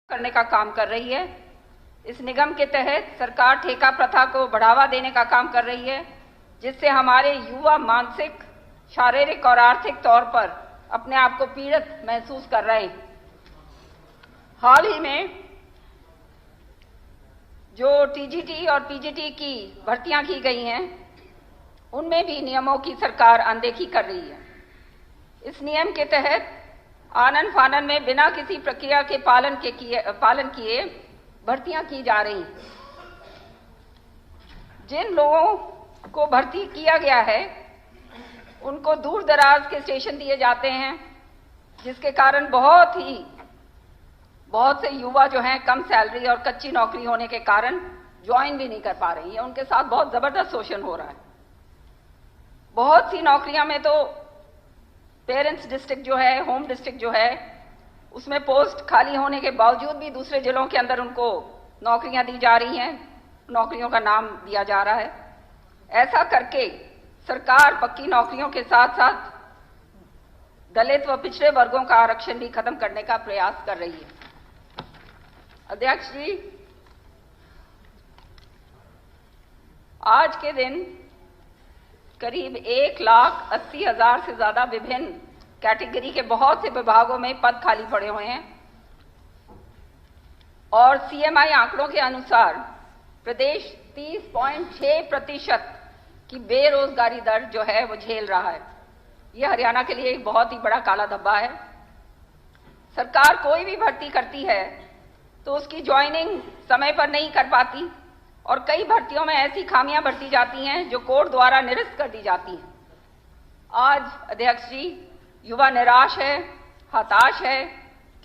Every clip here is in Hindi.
करने का काम कर रही है। इस निगम के तहत सरकार ठेका प्रथा को बढ़ावा देने का काम कर रही है, जिससे हमारे युवा मानसिक, शारीरिक और आर्थिक तौर पर अपने आप को पीड़ित महसूस कर रहे हैं। हाल ही में जो टीजीटी और पीजीटी की भर्तियां की गई हैं, उनमें भी नियमों की सरकार अनदेखी कर रही है। इस नियम के तहत आनन फानन में बिना किसी प्रक्रिया के पालन किए भर्तियां की जा रही हैं। जिन लोगों को भर्ती किया गया है, उनको दूर दराज के स्टेशन दिए जाते हैं, जिसके कारण बहुत से युवा जो हैं कम सैलरी और कच्ची नौकरी होने के कारण ज्वाइन भी नहीं कर पा रही है। उनके साथ बहुत जबरदस्त शोषण हो रहा है। बहुत सी नौकरियां में तो पेरेंट्स डिस्ट्रिक्ट जो है, होम डिस्ट्रिक्ट जो है, उसमें पोस्ट खाली होने के बावजूद भी दूसरे जिलों के अंदर उनको नौकरियां दी जा रही हैं, नौकरियों का नाम दिया जा रहा है। ऐसा करके सरकार पक्की नौकरियों के साथ साथ दलित व पिछड़े वर्गों का आरक्षण भी खत्म करने का प्रयास कर रही है। अध्यक्ष जी, आज के दिन करीब 1,80,000 से ज्यादा विभिन्न कैटेगरी के बहुत से विभागों में पद खाली पड़े हुए हैं और सीएमआई आंकड़ों के अनुसार प्रदेश 30.6% की बेरोजगारी दर जो है वो झेल रहा है। यह हरियाणा के लिए एक बहुत ही बड़ा काला धब्बा है। सरकार कोई भी भर्ती करती है तो उसकी ज्वाइनिंग समय पर नहीं कर पाती और कई भर्तियों में ऐसी खामियां बरती जाती हैं जो कोर्ट द्वारा निरस्त कर दी जाती हैं। आज अध्यक्ष जी, युवा निराश है, हताश है,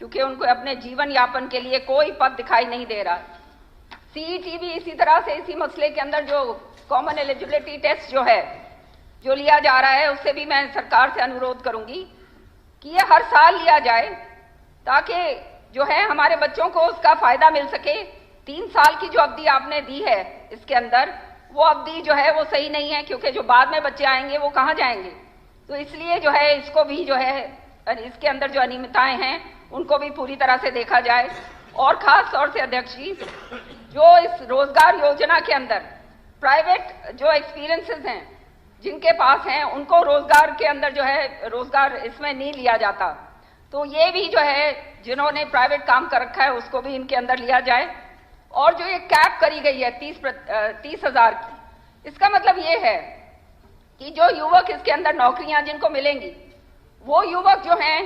क्योंकि उनको अपने जीवन यापन के लिए कोई पद दिखाई नहीं दे रहा। सीईटी भी इसी तरह से इसी मसले के अंदर जो कॉमन एलिजिबिलिटी टेस्ट जो लिया जा रहा है, उससे भी मैं सरकार से अनुरोध करूंगी कि ये हर साल लिया जाए, ताकि जो है हमारे बच्चों को उसका फायदा मिल सके। 3 साल की जो अवधि आपने दी है इसके अंदर, वो अवधि जो है वो सही नहीं है, क्योंकि जो बाद में बच्चे आएंगे वो कहाँ जाएंगे। तो इसलिए जो है इसको भी जो है इसके अंदर जो अनियमितताएं हैं उनको भी पूरी तरह से देखा जाए। और खास तौर से अध्यक्ष जी, जो इस रोजगार योजना के अंदर प्राइवेट जो एक्सपीरियंसेस हैं जिनके पास हैं, उनको रोजगार के अंदर जो है रोजगार इसमें नहीं लिया जाता। तो ये भी जो है जिन्होंने प्राइवेट काम कर रखा है उसको भी इनके अंदर लिया जाए। और जो ये कैप करी गई है 30,000 की, इसका मतलब ये है कि जो युवक इसके अंदर नौकरियां जिनको मिलेंगी, वो युवक जो हैं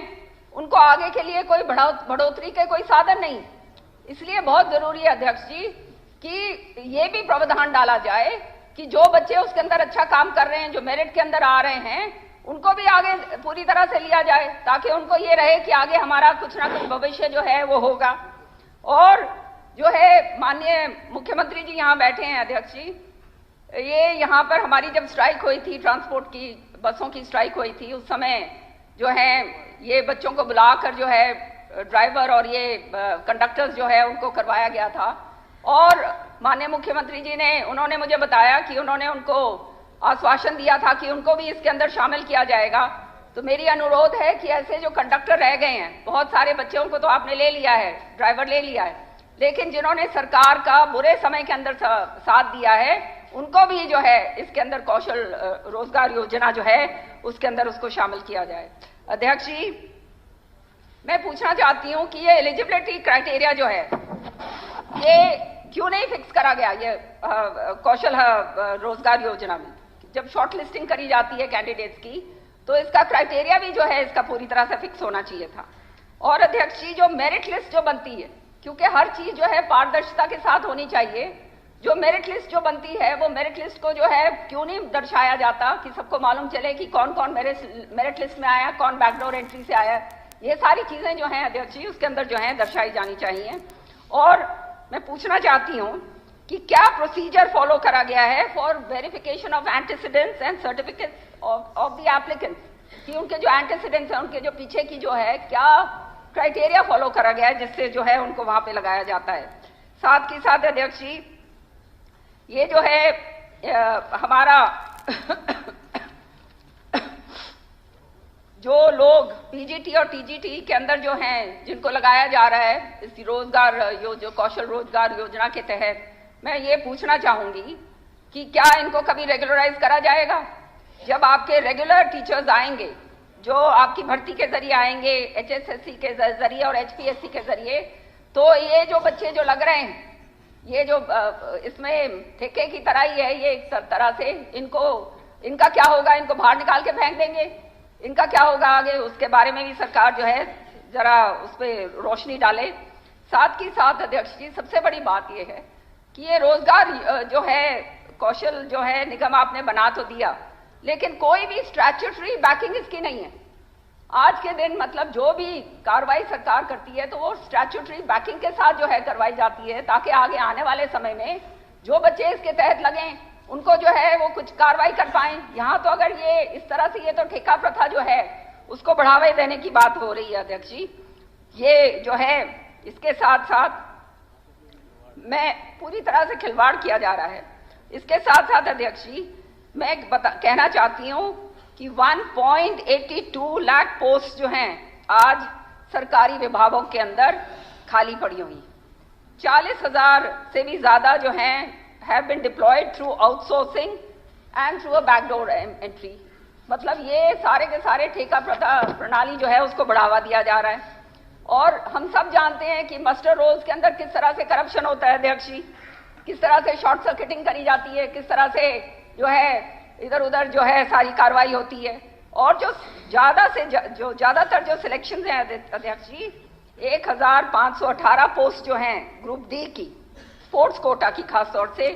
उनको आगे के लिए कोई बढ़ोतरी के कोई साधन नहीं। इसलिए बहुत जरूरी है अध्यक्ष जी कि ये भी प्रावधान डाला जाए कि जो बच्चे उसके अंदर अच्छा काम कर रहे हैं, जो मेरिट के अंदर आ रहे हैं, उनको भी आगे पूरी तरह से लिया जाए, ताकि उनको ये रहे कि आगे हमारा कुछ ना कुछ भविष्य जो है वो होगा। और जो है माननीय मुख्यमंत्री जी यहाँ बैठे हैं अध्यक्ष जी, ये यहाँ पर हमारी जब स्ट्राइक हुई थी, ट्रांसपोर्ट की बसों की स्ट्राइक हुई थी, उस समय जो है ये बच्चों को बुलाकर जो है ड्राइवर और ये कंडक्टर्स जो है उनको करवाया गया था। और माननीय मुख्यमंत्री जी ने उन्होंने मुझे बताया कि उन्होंने उनको आश्वासन दिया था कि उनको भी इसके अंदर शामिल किया जाएगा। तो मेरी अनुरोध है कि ऐसे जो कंडक्टर रह गए हैं, बहुत सारे बच्चों को तो आपने ले लिया है, ड्राइवर ले लिया है, लेकिन जिन्होंने सरकार का बुरे समय के अंदर साथ दिया है, उनको भी जो है इसके अंदर कौशल रोजगार योजना जो है उसके अंदर उसको शामिल किया जाए। अध्यक्ष जी, मैं पूछना चाहती हूं कि ये एलिजिबिलिटी क्राइटेरिया जो है ये क्यों नहीं फिक्स करा गया ये कौशल रोजगार योजना में। जब शॉर्ट लिस्टिंग करी जाती है कैंडिडेट्स की, तो इसका क्राइटेरिया भी जो है इसका पूरी तरह से फिक्स होना चाहिए था। और अध्यक्ष जी, जो मेरिट लिस्ट जो बनती है, क्योंकि हर चीज जो है पारदर्शिता के साथ होनी चाहिए, जो मेरिट लिस्ट जो बनती है वो मेरिट लिस्ट को जो है क्यों नहीं दर्शाया जाता कि सबको मालूम चले कि कौन कौन मेरिट लिस्ट में आया, कौन बैकडोर एंट्री से आया। ये सारी चीजें जो हैं अध्यक्ष जी उसके अंदर जो है दर्शाई जानी चाहिए। और मैं पूछना चाहती हूँ कि क्या प्रोसीजर फॉलो करा गया है for verification of antecedents and certificates of the applicants, कि उनके जो एंटीसीडेंट्स हैं, उनके जो पीछे की जो है क्या क्राइटेरिया फॉलो करा गया है जिससे जो है उनको वहां पे लगाया जाता है। साथ ही साथ अध्यक्ष जी, ये जो है हमारा जो लोग पीजीटी और टीजीटी के अंदर जो हैं, जिनको लगाया जा रहा है इस रोजगार जो कौशल रोजगार योजना के तहत, मैं ये पूछना चाहूंगी कि क्या इनको कभी रेगुलराइज करा जाएगा? जब आपके रेगुलर टीचर्स आएंगे, जो आपकी भर्ती के जरिए आएंगे, एचएसएससी के जरिए और एचपीएससी के जरिए, तो ये जो बच्चे जो लग रहे हैं, ये जो इसमें ठेके की तरह ही है, ये एक तरह से इनका क्या होगा? इनको बाहर निकाल के फेंक देंगे? इनका क्या होगा आगे? उसके बारे में भी सरकार जो है जरा उस पर रोशनी डाले। साथ ही साथ अध्यक्ष जी, सबसे बड़ी बात यह है कि ये रोजगार जो है कौशल जो है निगम आपने बना तो दिया, लेकिन कोई भी स्टैट्यूटरी बैकिंग इसकी नहीं है। आज के दिन मतलब जो भी कार्रवाई सरकार करती है तो वो स्टैट्यूटरी बैकिंग के साथ जो है करवाई जाती है, ताकि आगे आने वाले समय में जो बच्चे इसके तहत लगें उनको जो है वो कुछ कार्रवाई कर पाएं। यहाँ तो अगर ये इस तरह से, ये तो ठेका प्रथा जो है उसको बढ़ावा देने की बात हो रही है अध्यक्ष जी। ये जो है इसके साथ साथ मैं पूरी तरह से खिलवाड़ किया जा रहा है। इसके साथ साथ अध्यक्ष जी, मैं कहना चाहती हूं कि 1.82 लाख पोस्ट जो हैं आज सरकारी विभागों के अंदर खाली पड़ी हुई, 40,000 से भी ज्यादा जो हैं have been deployed through outsourcing and through a backdoor entry। मतलब ये सारे के सारे ठेका प्रणाली जो है उसको बढ़ावा दिया जा रहा है। और हम सब जानते हैं कि मास्टर रोल्स के अंदर किस तरह से करप्शन होता है अध्यक्ष जी, किस तरह से शॉर्ट सर्किटिंग करी जाती है, किस तरह से जो है इधर उधर जो है सारी कार्रवाई होती है। और जो ज्यादातर जो सिलेक्शन हैं अध्यक्ष जी, 1518 पोस्ट जो हैं ग्रुप डी की, स्पोर्ट्स कोटा की खास तौर से,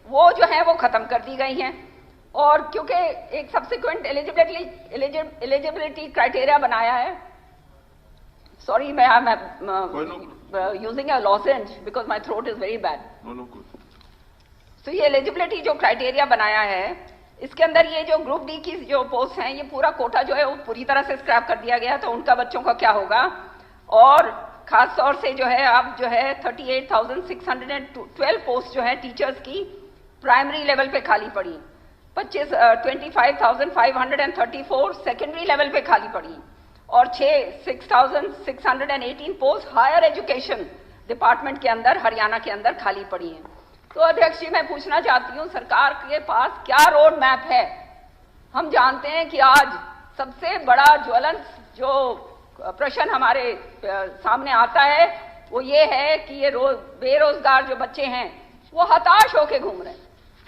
वो जो है वो खत्म कर दी गई हैं। और क्योंकि एक सब्सिक्वेंट एलिजिबिलिटी क्राइटेरिया बनाया है, सॉरी मैं I am using a lozenge because my throat is very bad. तो ये एलिजिबिलिटी जो क्राइटेरिया बनाया है, इसके अंदर ये जो ग्रुप डी की जो पोस्ट हैं, ये पूरा कोटा जो है वो पूरी तरह से स्क्रैप कर दिया गया। तो उनका बच्चों का क्या होगा? और खास तौर से जो है अब जो है 38,612 पोस्ट जो है टीचर्स की प्राइमरी लेवल पे खाली पड़ी, 25,534 सेकेंडरी लेवल पे खाली पड़ी, और 6,618 पोस्ट हायर एजुकेशन डिपार्टमेंट के अंदर हरियाणा के अंदर खाली पड़ी हैं। तो अध्यक्ष जी, मैं पूछना चाहती हूँ सरकार के पास क्या रोड मैप है? हम जानते हैं कि आज सबसे बड़ा ज्वलंत जो प्रश्न हमारे सामने आता है वो ये है कि ये बेरोजगार जो बच्चे हैं वो हताश होके घूम रहे हैं।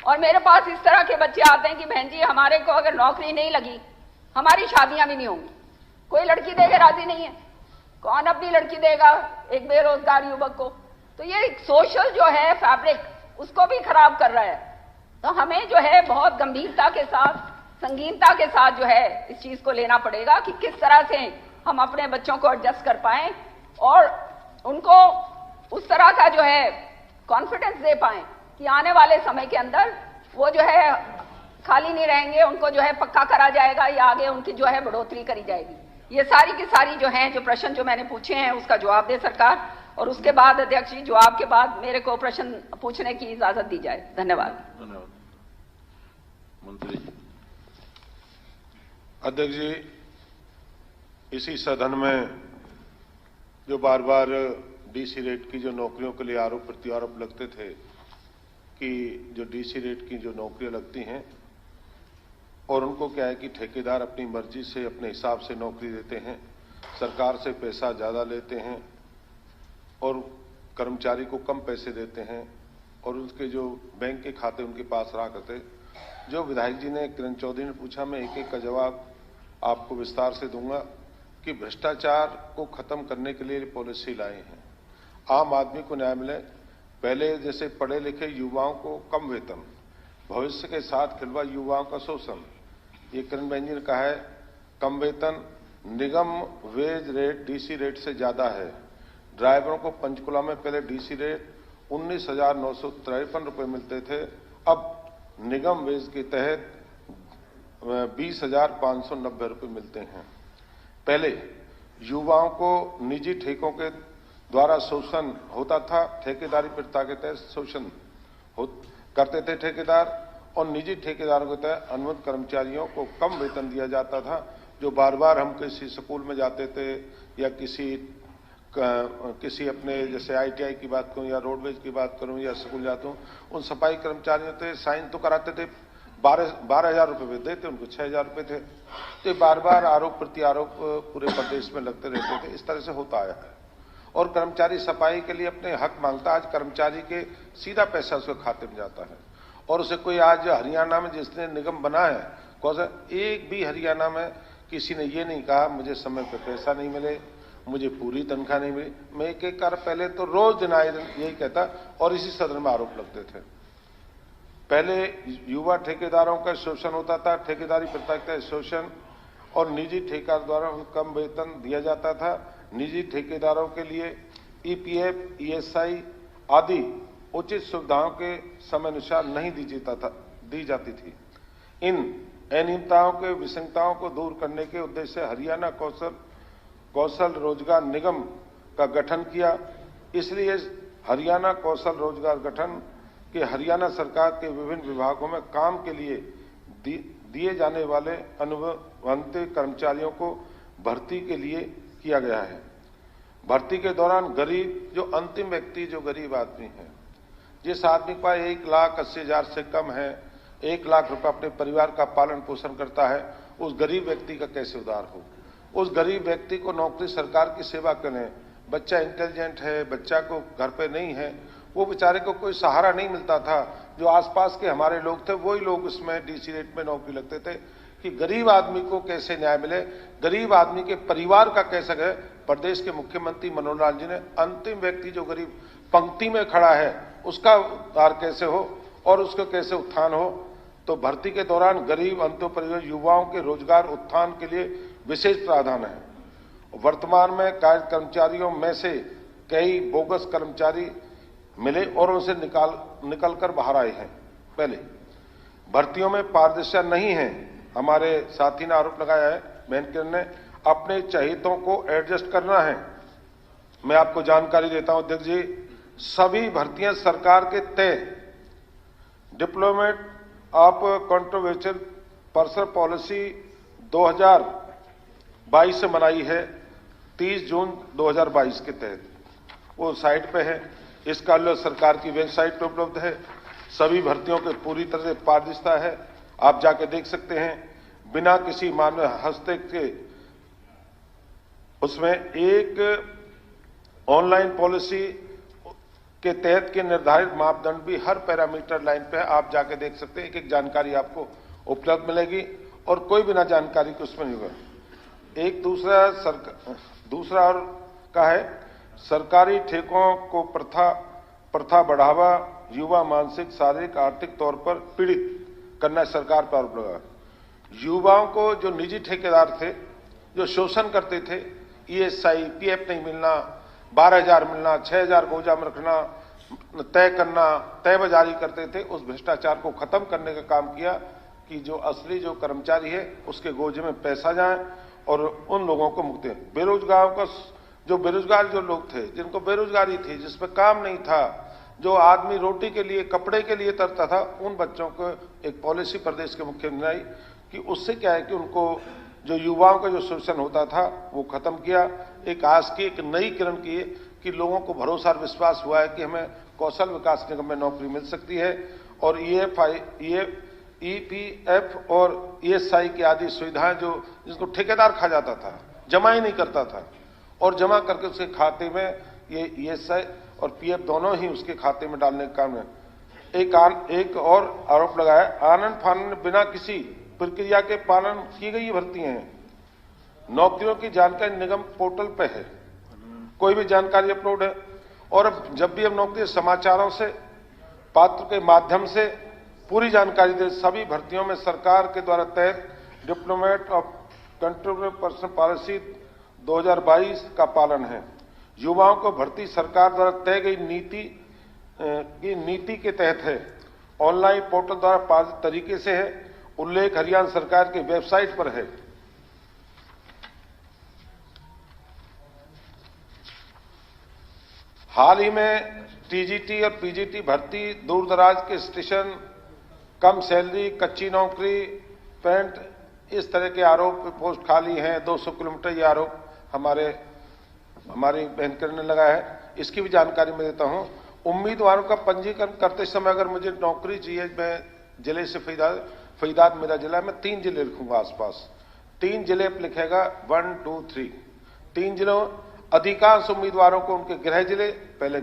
और मेरे पास इस तरह के बच्चे आते हैं कि बहन जी, हमारे को अगर नौकरी नहीं लगी, हमारी शादियां भी नहीं होंगी, कोई लड़की देके राजी नहीं है। कौन अपनी लड़की देगा एक बेरोजगार युवक को? तो ये सोशल जो है फैब्रिक उसको भी खराब कर रहा है। तो हमें जो है बहुत गंभीरता के साथ, संगीनता के साथ जो है इस चीज को लेना पड़ेगा कि किस तरह से हम अपने बच्चों को एडजस्ट कर पाएं और उनको उस तरह का जो है कॉन्फिडेंस दे पाएं कि आने वाले समय के अंदर वो जो है खाली नहीं रहेंगे, उनको जो है पक्का करा जाएगा या आगे उनकी जो है बढ़ोतरी करी जाएगी। ये सारी की सारी जो हैं जो प्रश्न जो मैंने पूछे हैं उसका जवाब दे सरकार, और उसके बाद अध्यक्ष जी जवाब के बाद मेरे को प्रश्न पूछने की इजाजत दी जाए। धन्यवाद। धन्यवाद मंत्री जी। अध्यक्ष जी, इसी सदन में जो बार बार डीसी रेट की जो नौकरियों के लिए आरोप प्रत्यारोप लगते थे कि जो डीसी रेट की जो नौकरियां लगती हैं और उनको क्या है कि ठेकेदार अपनी मर्जी से अपने हिसाब से नौकरी देते हैं, सरकार से पैसा ज्यादा लेते हैं और कर्मचारी को कम पैसे देते हैं और उसके जो बैंक के खाते उनके पास रहा करते। जो विधायक जी ने, किरण चौधरी ने पूछा, मैं एक एक का जवाब आपको विस्तार से दूंगा कि भ्रष्टाचार को खत्म करने के लिए पॉलिसी लाए हैं, आम आदमी को न्याय मिले। पहले जैसे पढ़े लिखे युवाओं को कम वेतन, भविष्य के साथ खिलवाड़ युवाओं का शोषण, ये किरण बहन जी ने कहा है। कम वेतन, निगम वेज रेट डीसी रेट से ज्यादा है। ड्राइवरों को पंचकुला में पहले डीसी रेट 19,953 रुपये मिलते थे, अब निगम वेज के तहत 20,590 रुपये मिलते हैं। पहले युवाओं को निजी ठेकों के द्वारा शोषण होता था, ठेकेदारी प्रथा के तहत शोषण करते थे ठेकेदार, और निजी ठेकेदारों के तहत अनुबंध कर्मचारियों को कम वेतन दिया जाता था। जो बार बार हम किसी स्कूल में जाते थे या किसी अपने जैसे ITI की बात करूं या रोडवेज की बात करूं या स्कूल जाता हूं, उन सफाई कर्मचारियों से साइन तो कराते थे, 12,000 रुपये देते, उनको 6,000 रुपये थे। तो बार बार आरोप प्रत्यारोप पूरे प्रदेश में लगते रहते थे। इस तरह से होता आया है और कर्मचारी सफाई के लिए अपने हक मांगता। आज कर्मचारी के सीधा पैसा उसके खाते में जाता है और उसे कोई आज हरियाणा में जिसने निगम बना है, कौन सा एक भी हरियाणा में किसी ने ये नहीं कहा मुझे समय पर पैसा नहीं मिले, मुझे पूरी तनख्वाह नहीं मिली। मैं एक कार पहले तो रोज दिन आए दिन यही कहता और इसी सदन में आरोप लगते थे। पहले युवा ठेकेदारों का शोषण होता था, ठेकेदारी प्रथा का शोषण, और निजी ठेकेदारों को कम वेतन दिया जाता था। निजी ठेकेदारों के लिए EPF, ESI आदि उचित सुविधाओं के समय अनुसार नहीं दी जाती थी। इन अनियमितताओं के विसंगताओं को दूर करने के उद्देश्य से हरियाणा कौशल रोजगार निगम का गठन किया। इसलिए हरियाणा कौशल रोजगार गठन के हरियाणा सरकार के विभिन्न विभागों में काम के लिए दिए जाने वाले अनुबंधित कर्मचारियों को भर्ती के लिए किया गया है। भर्ती के दौरान गरीब जो अंतिम व्यक्ति, जो गरीब आदमी है, जिस आदमी के पास 1,80,000 से कम है, 1 लाख रुपए अपने परिवार का पालन पोषण करता है, उस गरीब व्यक्ति का कैसे उद्धार हो। उस गरीब व्यक्ति को नौकरी सरकार की सेवा करें। बच्चा इंटेलिजेंट है, बच्चा को घर पे नहीं है, वो बेचारे को कोई सहारा नहीं मिलता था। जो आसपास के हमारे लोग थे वही लोग उसमें DC रेट में नौकरी लगते थे कि गरीब आदमी को कैसे न्याय मिले, गरीब आदमी के परिवार का कैसे गए। प्रदेश के मुख्यमंत्री मनोहर लाल जी ने अंतिम व्यक्ति जो गरीब पंक्ति में खड़ा है उसका उद्धार कैसे हो और उसका कैसे उत्थान हो। तो भर्ती के दौरान गरीब अंत्यों परिवार युवाओं के रोजगार उत्थान के लिए विशेष प्रावधान है। वर्तमान में कार्य कर्मचारियों में से कई बोगस कर्मचारी मिले और उनसे निकल कर बाहर आए हैं। पहले भर्तियों में पारदर्शिता नहीं है। हमारे साथी ने आरोप लगाया है, मेनन ने, अपने चहितों को एडजस्ट करना है। मैं आपको जानकारी देता हूं अध्यक्ष जी, सभी भर्तियां सरकार के तय diplomat of controversial person policy 2022 से बनाई है, 30 जून 2022 के तहत। वो साइट पे है, इसका सरकार की वेबसाइट पे उपलब्ध है। सभी भर्तियों के पूरी तरह से पारदर्शिता है, आप जाके देख सकते हैं। बिना किसी मानव हस्तक्षेप के उसमें एक ऑनलाइन पॉलिसी के तहत के निर्धारित मापदंड भी हर पैरामीटर लाइन पे आप जाके देख सकते हैं। एक एक जानकारी आपको उपलब्ध मिलेगी और कोई बिना जानकारी के उसमें नहीं होगा। एक दूसरा और का है, सरकारी ठेकों को प्रथा बढ़ावा, युवा मानसिक शारीरिक आर्थिक तौर पर पीड़ित करना सरकार पर आरोप लगा। युवाओं को जो निजी ठेकेदार थे जो शोषण करते थे, ESI PF नहीं मिलना, 12,000 मिलना, 6,000 गोजा में रखना, तय करना, तय बाजारी करते थे, उस भ्रष्टाचार को खत्म करने का काम किया कि जो असली जो कर्मचारी है उसके गोजे में पैसा जाए और उन लोगों को मुक्ति। बेरोजगार जो लोग थे, जिनको बेरोजगारी थी, जिसमें काम नहीं था, जो आदमी रोटी के लिए कपड़े के लिए तरता था, उन बच्चों को एक पॉलिसी प्रदेश के मुख्यमंत्री आई कि उससे क्या है कि उनको जो युवाओं का जो शोषण होता था वो खत्म किया। एक आज की एक नई किरण की है कि लोगों को भरोसा और विश्वास हुआ है कि हमें कौशल विकास निगम में नौकरी मिल सकती है और EPF और ESI की आदि सुविधाएं जो जिसको ठेकेदार खा जाता था, जमा ही नहीं करता था, और जमा करके उसके खाते में ये ESI और PF दोनों ही उसके खाते में डालने का काम है। एक और आरोप लगाया, आनंद फानन बिना किसी प्रक्रिया के पालन की गई भर्तियां हैं। नौकरियों की जानकारी निगम पोर्टल पे है, कोई भी जानकारी अपलोड है। और अब जब भी हम नौकरी समाचारों से पात्र के माध्यम से पूरी जानकारी दे। सभी भर्तियों में सरकार के द्वारा तय diplomat of controversial person policy 2022 का पालन है। युवाओं को भर्ती सरकार द्वारा तय गई नीति के तहत है। ऑनलाइन पोर्टल द्वारा पारदर्शी तरीके से है। उल्लेख हरियाणा सरकार की वेबसाइट पर है। हाल ही में TGT और PGT भर्ती, दूर दराज के स्टेशन, कम सैलरी, कच्ची नौकरी, पेंट इस तरह के आरोप, पोस्ट खाली हैं 200 किलोमीटर, ये आरोप हमारी बहनकर ने लगाया है। इसकी भी जानकारी मैं देता हूं। उम्मीदवारों का पंजीकरण करते समय अगर मुझे नौकरी चाहिए, मैं जिले से फरीदाबाद मेरा जिला है, मैं 3 जिले लिखूंगा आसपास, 3 जिले लिखेगा 1, 2, 3, 3 जिलों। अधिकांश उम्मीदवारों को उनके गृह जिले, पहले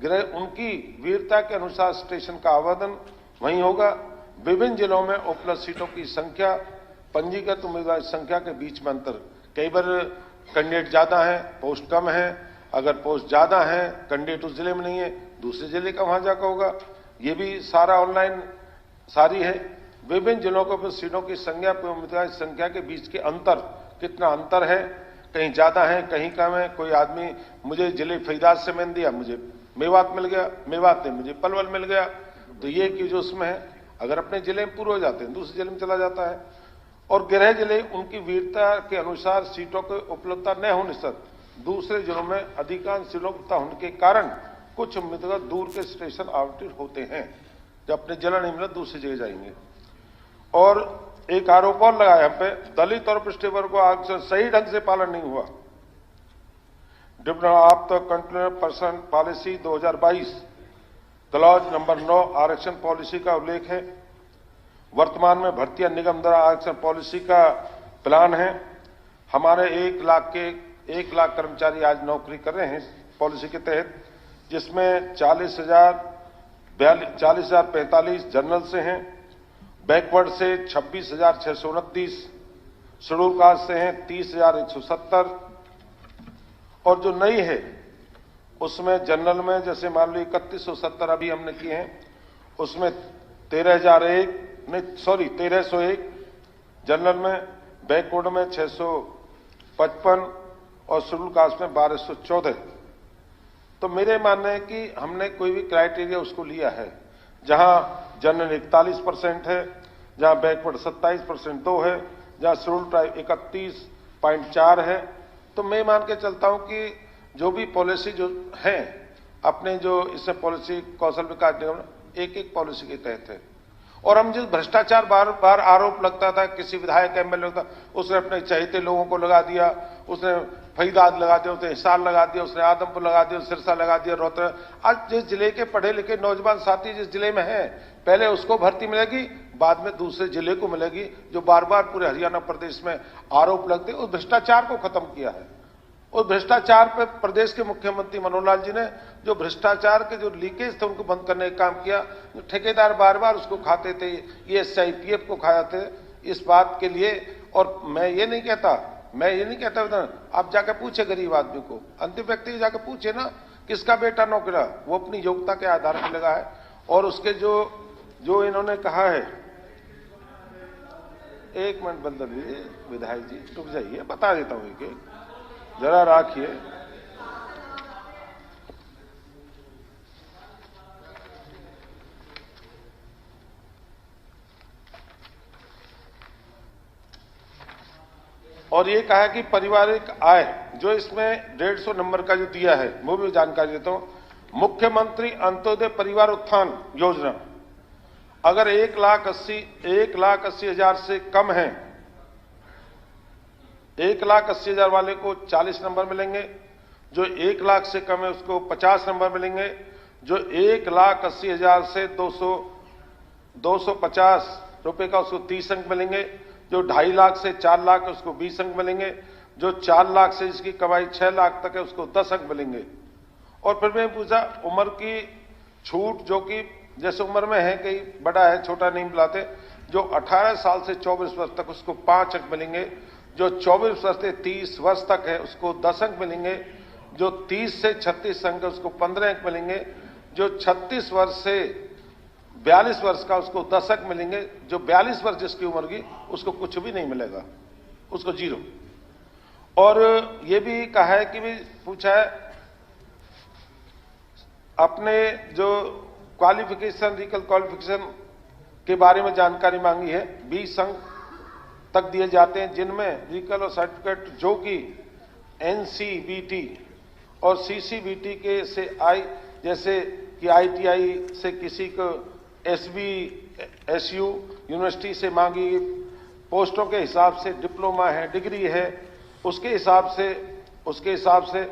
गृह उनकी वीरता के अनुसार स्टेशन का आवेदन वहीं होगा। विभिन्न जिलों में उपलब्ध सीटों की संख्या, पंजीकृत उम्मीदवार की संख्या के बीच में अंतर। कई बार कैंडिडेट ज्यादा है, पोस्ट कम है। अगर पोस्ट ज्यादा है, कैंडिडेट उस जिले में नहीं है, दूसरे जिले का वहां जाकर होगा। ये भी सारा ऑनलाइन सारी है। विभिन्न जिलों को सीटों की संख्या, उम्मीदवार की संख्या के बीच के अंतर, कितना अंतर है, कहीं ज्यादा है, कहीं कम है। कोई आदमी मुझे जिले फरीदाबाद से मैंने दिया, मुझे मेवात मिल गया, मेवात ने मुझे पलवल मिल गया, तो ये कि जो उसमें है, अगर अपने जिले में पूरे हो जाते हैं, दूसरे जिले में चला जाता है। और गृह जिले उनकी वीरता के अनुसार सीटों की उपलब्धता न होने से दूसरे जिलों में अधिकांश सीटों की होने के कारण कुछ उम्मीदवार दूर के स्टेशन आवंटित होते हैं, जब अपने जिला नहीं मिला दूसरी जगह जाएंगे। और एक आरोप और लगाया हम पे, दलित और पिछड़े वर्ग को आरक्षण सही ढंग से पालन नहीं हुआ। Divisional of the control person policy 2022 clause number 9 आरक्षण पॉलिसी का उल्लेख है। वर्तमान में भर्तियां निगम द्वारा आरक्षण पॉलिसी का प्लान है। हमारे 1 लाख कर्मचारी आज नौकरी कर रहे हैं पॉलिसी के तहत, जिसमें 40,045 जनरल से हैं, बैकवर्ड से 26,629, शेड्यूल कास्ट से हैं 30,170, और जो नई है उसमें जनरल में जैसे मान लो 3170 अभी हमने किए हैं, उसमें 1301 जनरल में, बैकवर्ड में 655 और शेड्यूल कास्ट में 1214। तो मेरे मानने है कि हमने कोई भी क्राइटेरिया उसको लिया है, जहां जनरल 41% है, जहां बैकवर्ड 27% 2 है, जहां शेड्यूल ट्राइब 31.4 है। तो मैं मान के चलता हूं कि जो भी पॉलिसी जो है अपने, जो इससे पॉलिसी कौशल विकास निगम एक पॉलिसी के तहत है। और हम जिस भ्रष्टाचार बार बार आरोप लगता था, किसी विधायक एमएलए लगता, उसने अपने चहेते लोगों को लगा दिया, उसने फरीदाबाद लगा दिया, उसने हिसार लगा दिया, उसने आदमपुर लगा दिया, सिरसा लगा दिया, रोहतक। आज जिस जिले के पढ़े लिखे नौजवान साथी जिस जिले में हैं, पहले उसको भर्ती मिलेगी, बाद में दूसरे जिले को मिलेगी। जो बार बार पूरे हरियाणा प्रदेश में आरोप लगते, उस भ्रष्टाचार को खत्म किया है। उस भ्रष्टाचार पर प्रदेश के मुख्यमंत्री मनोहर लाल जी ने जो भ्रष्टाचार के जो लीकेज थे उनको बंद करने का काम किया। जो ठेकेदार बार बार उसको खाते थे, ये SIPF को खाया थे, इस बात के लिए। और मैं ये नहीं कहता आप जाकर पूछे गरीब आदमी को, अंतिम व्यक्ति को जाकर पूछे ना, किसका बेटा नौकरा, वो अपनी योग्यता के आधार पर लगा है। और उसके जो इन्होंने कहा है, 1 मिनट बंद लीजिए विधायक जी, रुक जाइए, बता देता हूं कि जरा राखिए। और ये कहा कि पारिवारिक आय जो इसमें 150 नंबर का जो दिया है, वो भी जानकारी देता हूं। मुख्यमंत्री अंत्योदय परिवार उत्थान योजना अगर 1,80,000 से कम है, 1,80,000 वाले को 40 नंबर मिलेंगे, जो 1 लाख से कम है उसको 50 नंबर मिलेंगे, जो 1,80,000 से 250 रुपए का उसको 30 अंक मिलेंगे, जो 2.5 लाख से 4 लाख है उसको 20 अंक मिलेंगे, जो 4 लाख से जिसकी कमाई 6 लाख तक है उसको 10 अंक मिलेंगे। और फिर मैं पूछा उम्र की छूट, जो कि जैसे उम्र में है, कई बड़ा है छोटा नहीं बुलाते, जो 18 साल से 24 वर्ष तक उसको 5 अंक मिलेंगे, जो 24 वर्ष से 30 वर्ष तक है उसको 10 अंक मिलेंगे, जो 30 से 36 अंक है उसको 15 अंक मिलेंगे, जो 36 वर्ष से 42 वर्ष का उसको 10 अंक मिलेंगे, जो 42 वर्ष जिसकी उम्र की उसको कुछ भी नहीं मिलेगा, उसको 0। और ये भी कहा है कि भी पूछा है अपने जो क्वालिफिकेशन, रीकल क्वालिफिकेशन के बारे में जानकारी मांगी है। 20 अंक तक दिए जाते हैं, जिनमें रीकल और सर्टिफिकेट जो कि NCBT और CCBT के से जैसे कि ITI से किसी को SBSU यूनिवर्सिटी से मांगी, पोस्टों के हिसाब से, डिप्लोमा है, डिग्री है, उसके हिसाब से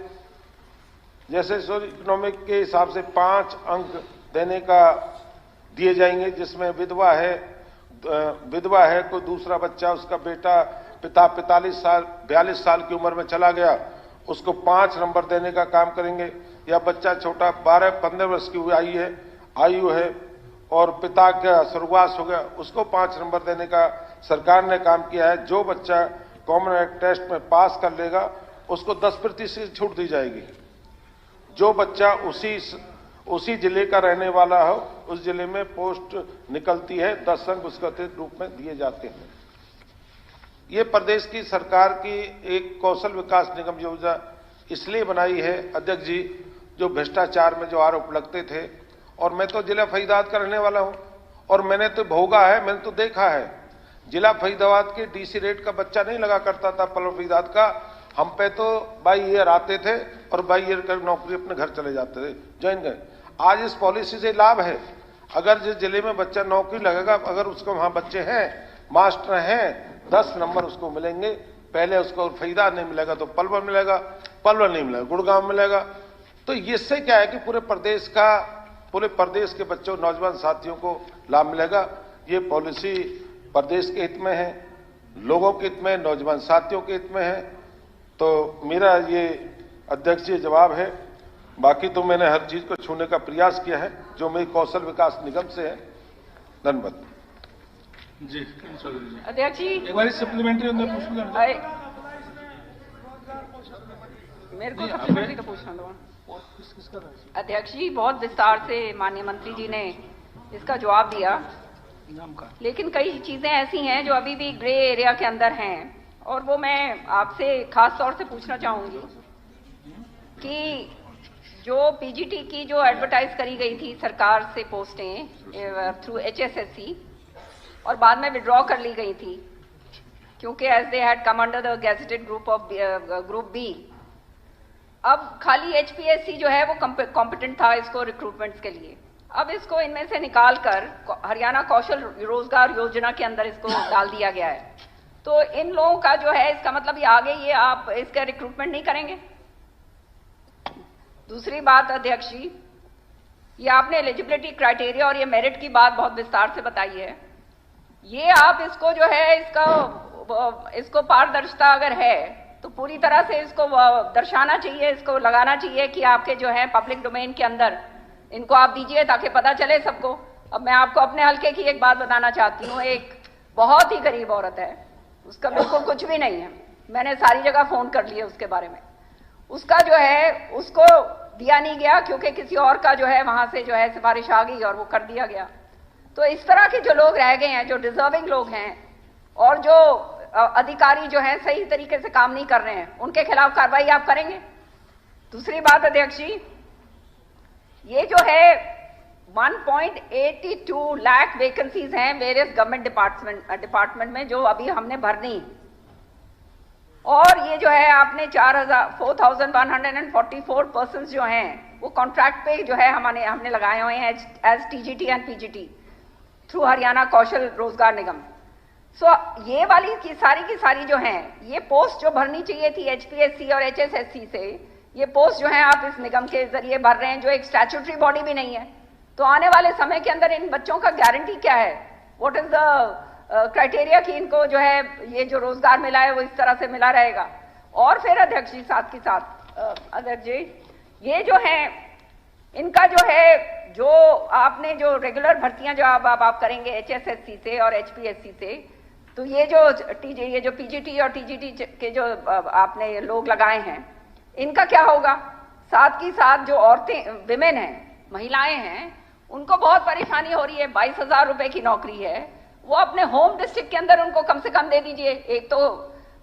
जैसे सोशल इकोनॉमिक के हिसाब से 5 अंक देने का दिए जाएंगे, जिसमें विधवा है, कोई दूसरा बच्चा, उसका पिता 42 साल की उम्र में चला गया, उसको 5 नंबर देने का काम करेंगे। या बच्चा छोटा 12-15 वर्ष की आयु है और पिता का स्वर्गवास हो गया, उसको 5 नंबर देने का सरकार ने काम किया है। जो बच्चा कॉमन टेस्ट में पास कर लेगा उसको 10% छूट दी जाएगी। जो बच्चा उसी जिले का रहने वाला हो, उस जिले में पोस्ट निकलती है, 10 अंक उसके अतिरिक्त रूप में दिए जाते हैं। ये प्रदेश की सरकार की एक कौशल विकास निगम योजना इसलिए बनाई है अध्यक्ष जी, जो भ्रष्टाचार में जो आरोप लगते थे, और मैं तो जिला फरीदाबाद का रहने वाला हूं और मैंने तो भोगा है, मैंने तो देखा है। जिला फरीदाबाद के डीसी रेट का बच्चा नहीं लगा करता था पलवल फरीदाबाद का, हम पे तो बाई ईयर आते थे और बाई ईयर का नौकरी अपने घर चले जाते थे, ज्वाइन गए। आज इस पॉलिसी से लाभ है, अगर जिस जिले में बच्चा नौकरी लगेगा, अगर उसको वहां बच्चे हैं, मास्टर हैं, 10 नंबर उसको मिलेंगे। पहले उसको फरीदाबाद नहीं मिलेगा तो पलवल मिलेगा, पलवल नहीं मिलेगा गुड़गांव मिलेगा। तो इससे क्या है कि पूरे प्रदेश के बच्चों, नौजवान साथियों को लाभ मिलेगा। ये पॉलिसी प्रदेश के हित में है, लोगों के हित में, नौजवान साथियों के हित में है। तो मेरा ये अध्यक्ष जी जवाब है। बाकी तो मैंने हर चीज को छूने का प्रयास किया है जो मेरी कौशल विकास निगम से है। धन्यवाद जी। अध्यक्ष जी, एक बार सप्लीमेंट्री मेरे को सप्लीमेंट्री का पूछना दो। अध्यक्ष जी, बहुत विस्तार से माननीय मंत्री जी ने इसका जवाब दिया, लेकिन कई चीजें ऐसी हैं जो अभी भी ग्रे एरिया के अंदर हैं, और वो मैं आपसे खास तौर से पूछना चाहूंगी कि जो पीजीटी की जो एडवर्टाइज करी गई थी सरकार से पोस्टें थ्रू HSSC और बाद में विड्रॉ कर ली गई थी, क्योंकि as they had come under the gazetted group B. अब खाली HPSC जो है वो कॉम्पिटेंट था इसको रिक्रूटमेंट्स के लिए। अब इसको इनमें से निकाल कर हरियाणा कौशल रोजगार योजना के अंदर इसको डाल दिया गया है। तो इन लोगों का जो है, इसका मतलब ये आगे ये आप इसका रिक्रूटमेंट नहीं करेंगे। दूसरी बात अध्यक्ष जी, ये आपने एलिजिबिलिटी क्राइटेरिया और ये मेरिट की बात बहुत विस्तार से बताई है। ये आप इसको जो है इसको पारदर्शिता अगर है तो पूरी तरह से इसको दर्शाना चाहिए, इसको लगाना चाहिए कि आपके जो है पब्लिक डोमेन के अंदर इनको आप दीजिए ताकि पता चले सबको। अब मैं आपको अपने हल्के की एक बात बताना चाहती हूँ। एक बहुत ही गरीब औरत है, उसका बिल्कुल कुछ भी नहीं है, मैंने सारी जगह फोन कर लिए उसके बारे में। उसका जो है उसको दिया नहीं गया क्योंकि किसी और का जो है वहां से जो है सिफारिश आ गई और वो कर दिया गया। तो इस तरह के जो लोग रह गए हैं, जो डिजर्विंग लोग हैं और जो अधिकारी जो है सही तरीके से काम नहीं कर रहे हैं, उनके खिलाफ कार्रवाई आप करेंगे। दूसरी बात अध्यक्ष जी, ये जो है 1.82 लाख वैकेंसीज हैं वेरियस गवर्नमेंट डिपार्टमेंट में जो अभी हमने भरनी, और ये जो है आपने 4,144 पर्सन्स जो हैं वो कॉन्ट्रैक्ट पे जो है हमने लगाए हुए हैं as TGT and PGT through Haryana Kaushal Rozgar Nigam. सो ये वाली की सारी जो हैं, ये पोस्ट जो भरनी चाहिए थी HPSC और HSSC से, ये पोस्ट जो है आप इस निगम के जरिए भर रहे हैं जो एक स्टैट्यूटरी बॉडी भी नहीं है। तो आने वाले समय के अंदर इन बच्चों का गारंटी क्या है, व्हाट इज द क्राइटेरिया कि इनको जो है ये जो रोजगार मिला है वो इस तरह से मिला रहेगा। और फिर अध्यक्ष जी साथ के साथ अध्यक्ष जी, ये जो है इनका जो है जो आपने जो रेगुलर भर्तियां जो आप करेंगे HSSC से और HPSC से, तो ये जो PGT और TGT के जो आपने लोग लगाए हैं, इनका क्या होगा? साथ ही साथ जो औरतें, विमेन हैं, महिलाएं हैं, उनको बहुत परेशानी हो रही है। 22,000 रुपए की नौकरी है, वो अपने होम डिस्ट्रिक्ट के अंदर उनको कम से कम दे दीजिए। एक तो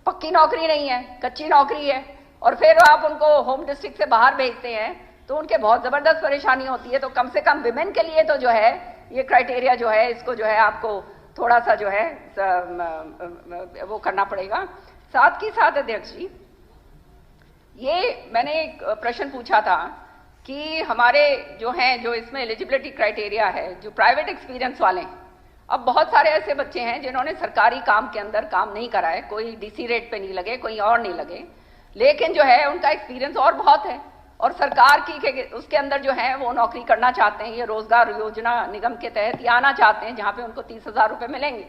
पक्की नौकरी नहीं है, कच्ची नौकरी है, और फिर आप उनको होम डिस्ट्रिक्ट से बाहर भेजते हैं तो उनके बहुत जबरदस्त परेशानी होती है। तो कम से कम विमेन के लिए तो जो है ये क्राइटेरिया जो है इसको जो है आपको थोड़ा सा जो है वो करना पड़ेगा। साथ ही साथ अध्यक्ष जी, ये मैंने एक प्रश्न पूछा था कि हमारे जो हैं, जो इसमें एलिजिबिलिटी क्राइटेरिया है, जो प्राइवेट एक्सपीरियंस वाले हैं, अब बहुत सारे ऐसे बच्चे हैं जिन्होंने सरकारी काम के अंदर काम नहीं करा है, कोई डीसी रेट पे नहीं लगे, कोई और नहीं लगे, लेकिन जो है उनका एक्सपीरियंस और बहुत है और सरकार की उसके अंदर जो है वो नौकरी करना चाहते हैं, ये रोजगार योजना निगम के तहत ये आना चाहते हैं, जहां पे उनको 30,000 रुपए मिलेंगे।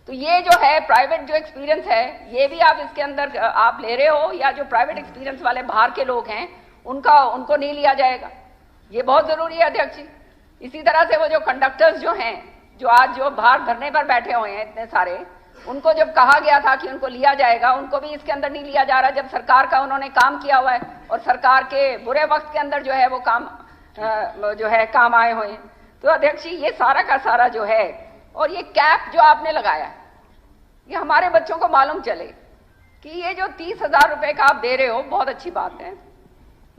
तो ये जो है प्राइवेट जो एक्सपीरियंस है, ये भी आप इसके अंदर आप ले रहे हो, या जो प्राइवेट एक्सपीरियंस वाले बाहर के लोग हैं उनको नहीं लिया जाएगा, ये बहुत जरूरी है अध्यक्ष जी। इसी तरह से वो जो कंडक्टर्स जो हैं, जो आज जो बाहर धरने पर बैठे हुए हैं इतने सारे, उनको जब कहा गया था कि उनको लिया जाएगा, उनको भी इसके अंदर नहीं लिया जा रहा, जब सरकार का उन्होंने काम किया हुआ है और सरकार के बुरे वक्त के अंदर जो है वो काम जो है काम आए हुए हैं। तो अध्यक्ष जी ये सारा का सारा जो है, और ये कैप जो आपने लगाया, ये हमारे बच्चों को मालूम चले कि ये जो 30,000 रुपए का आप दे रहे हो बहुत अच्छी बात है,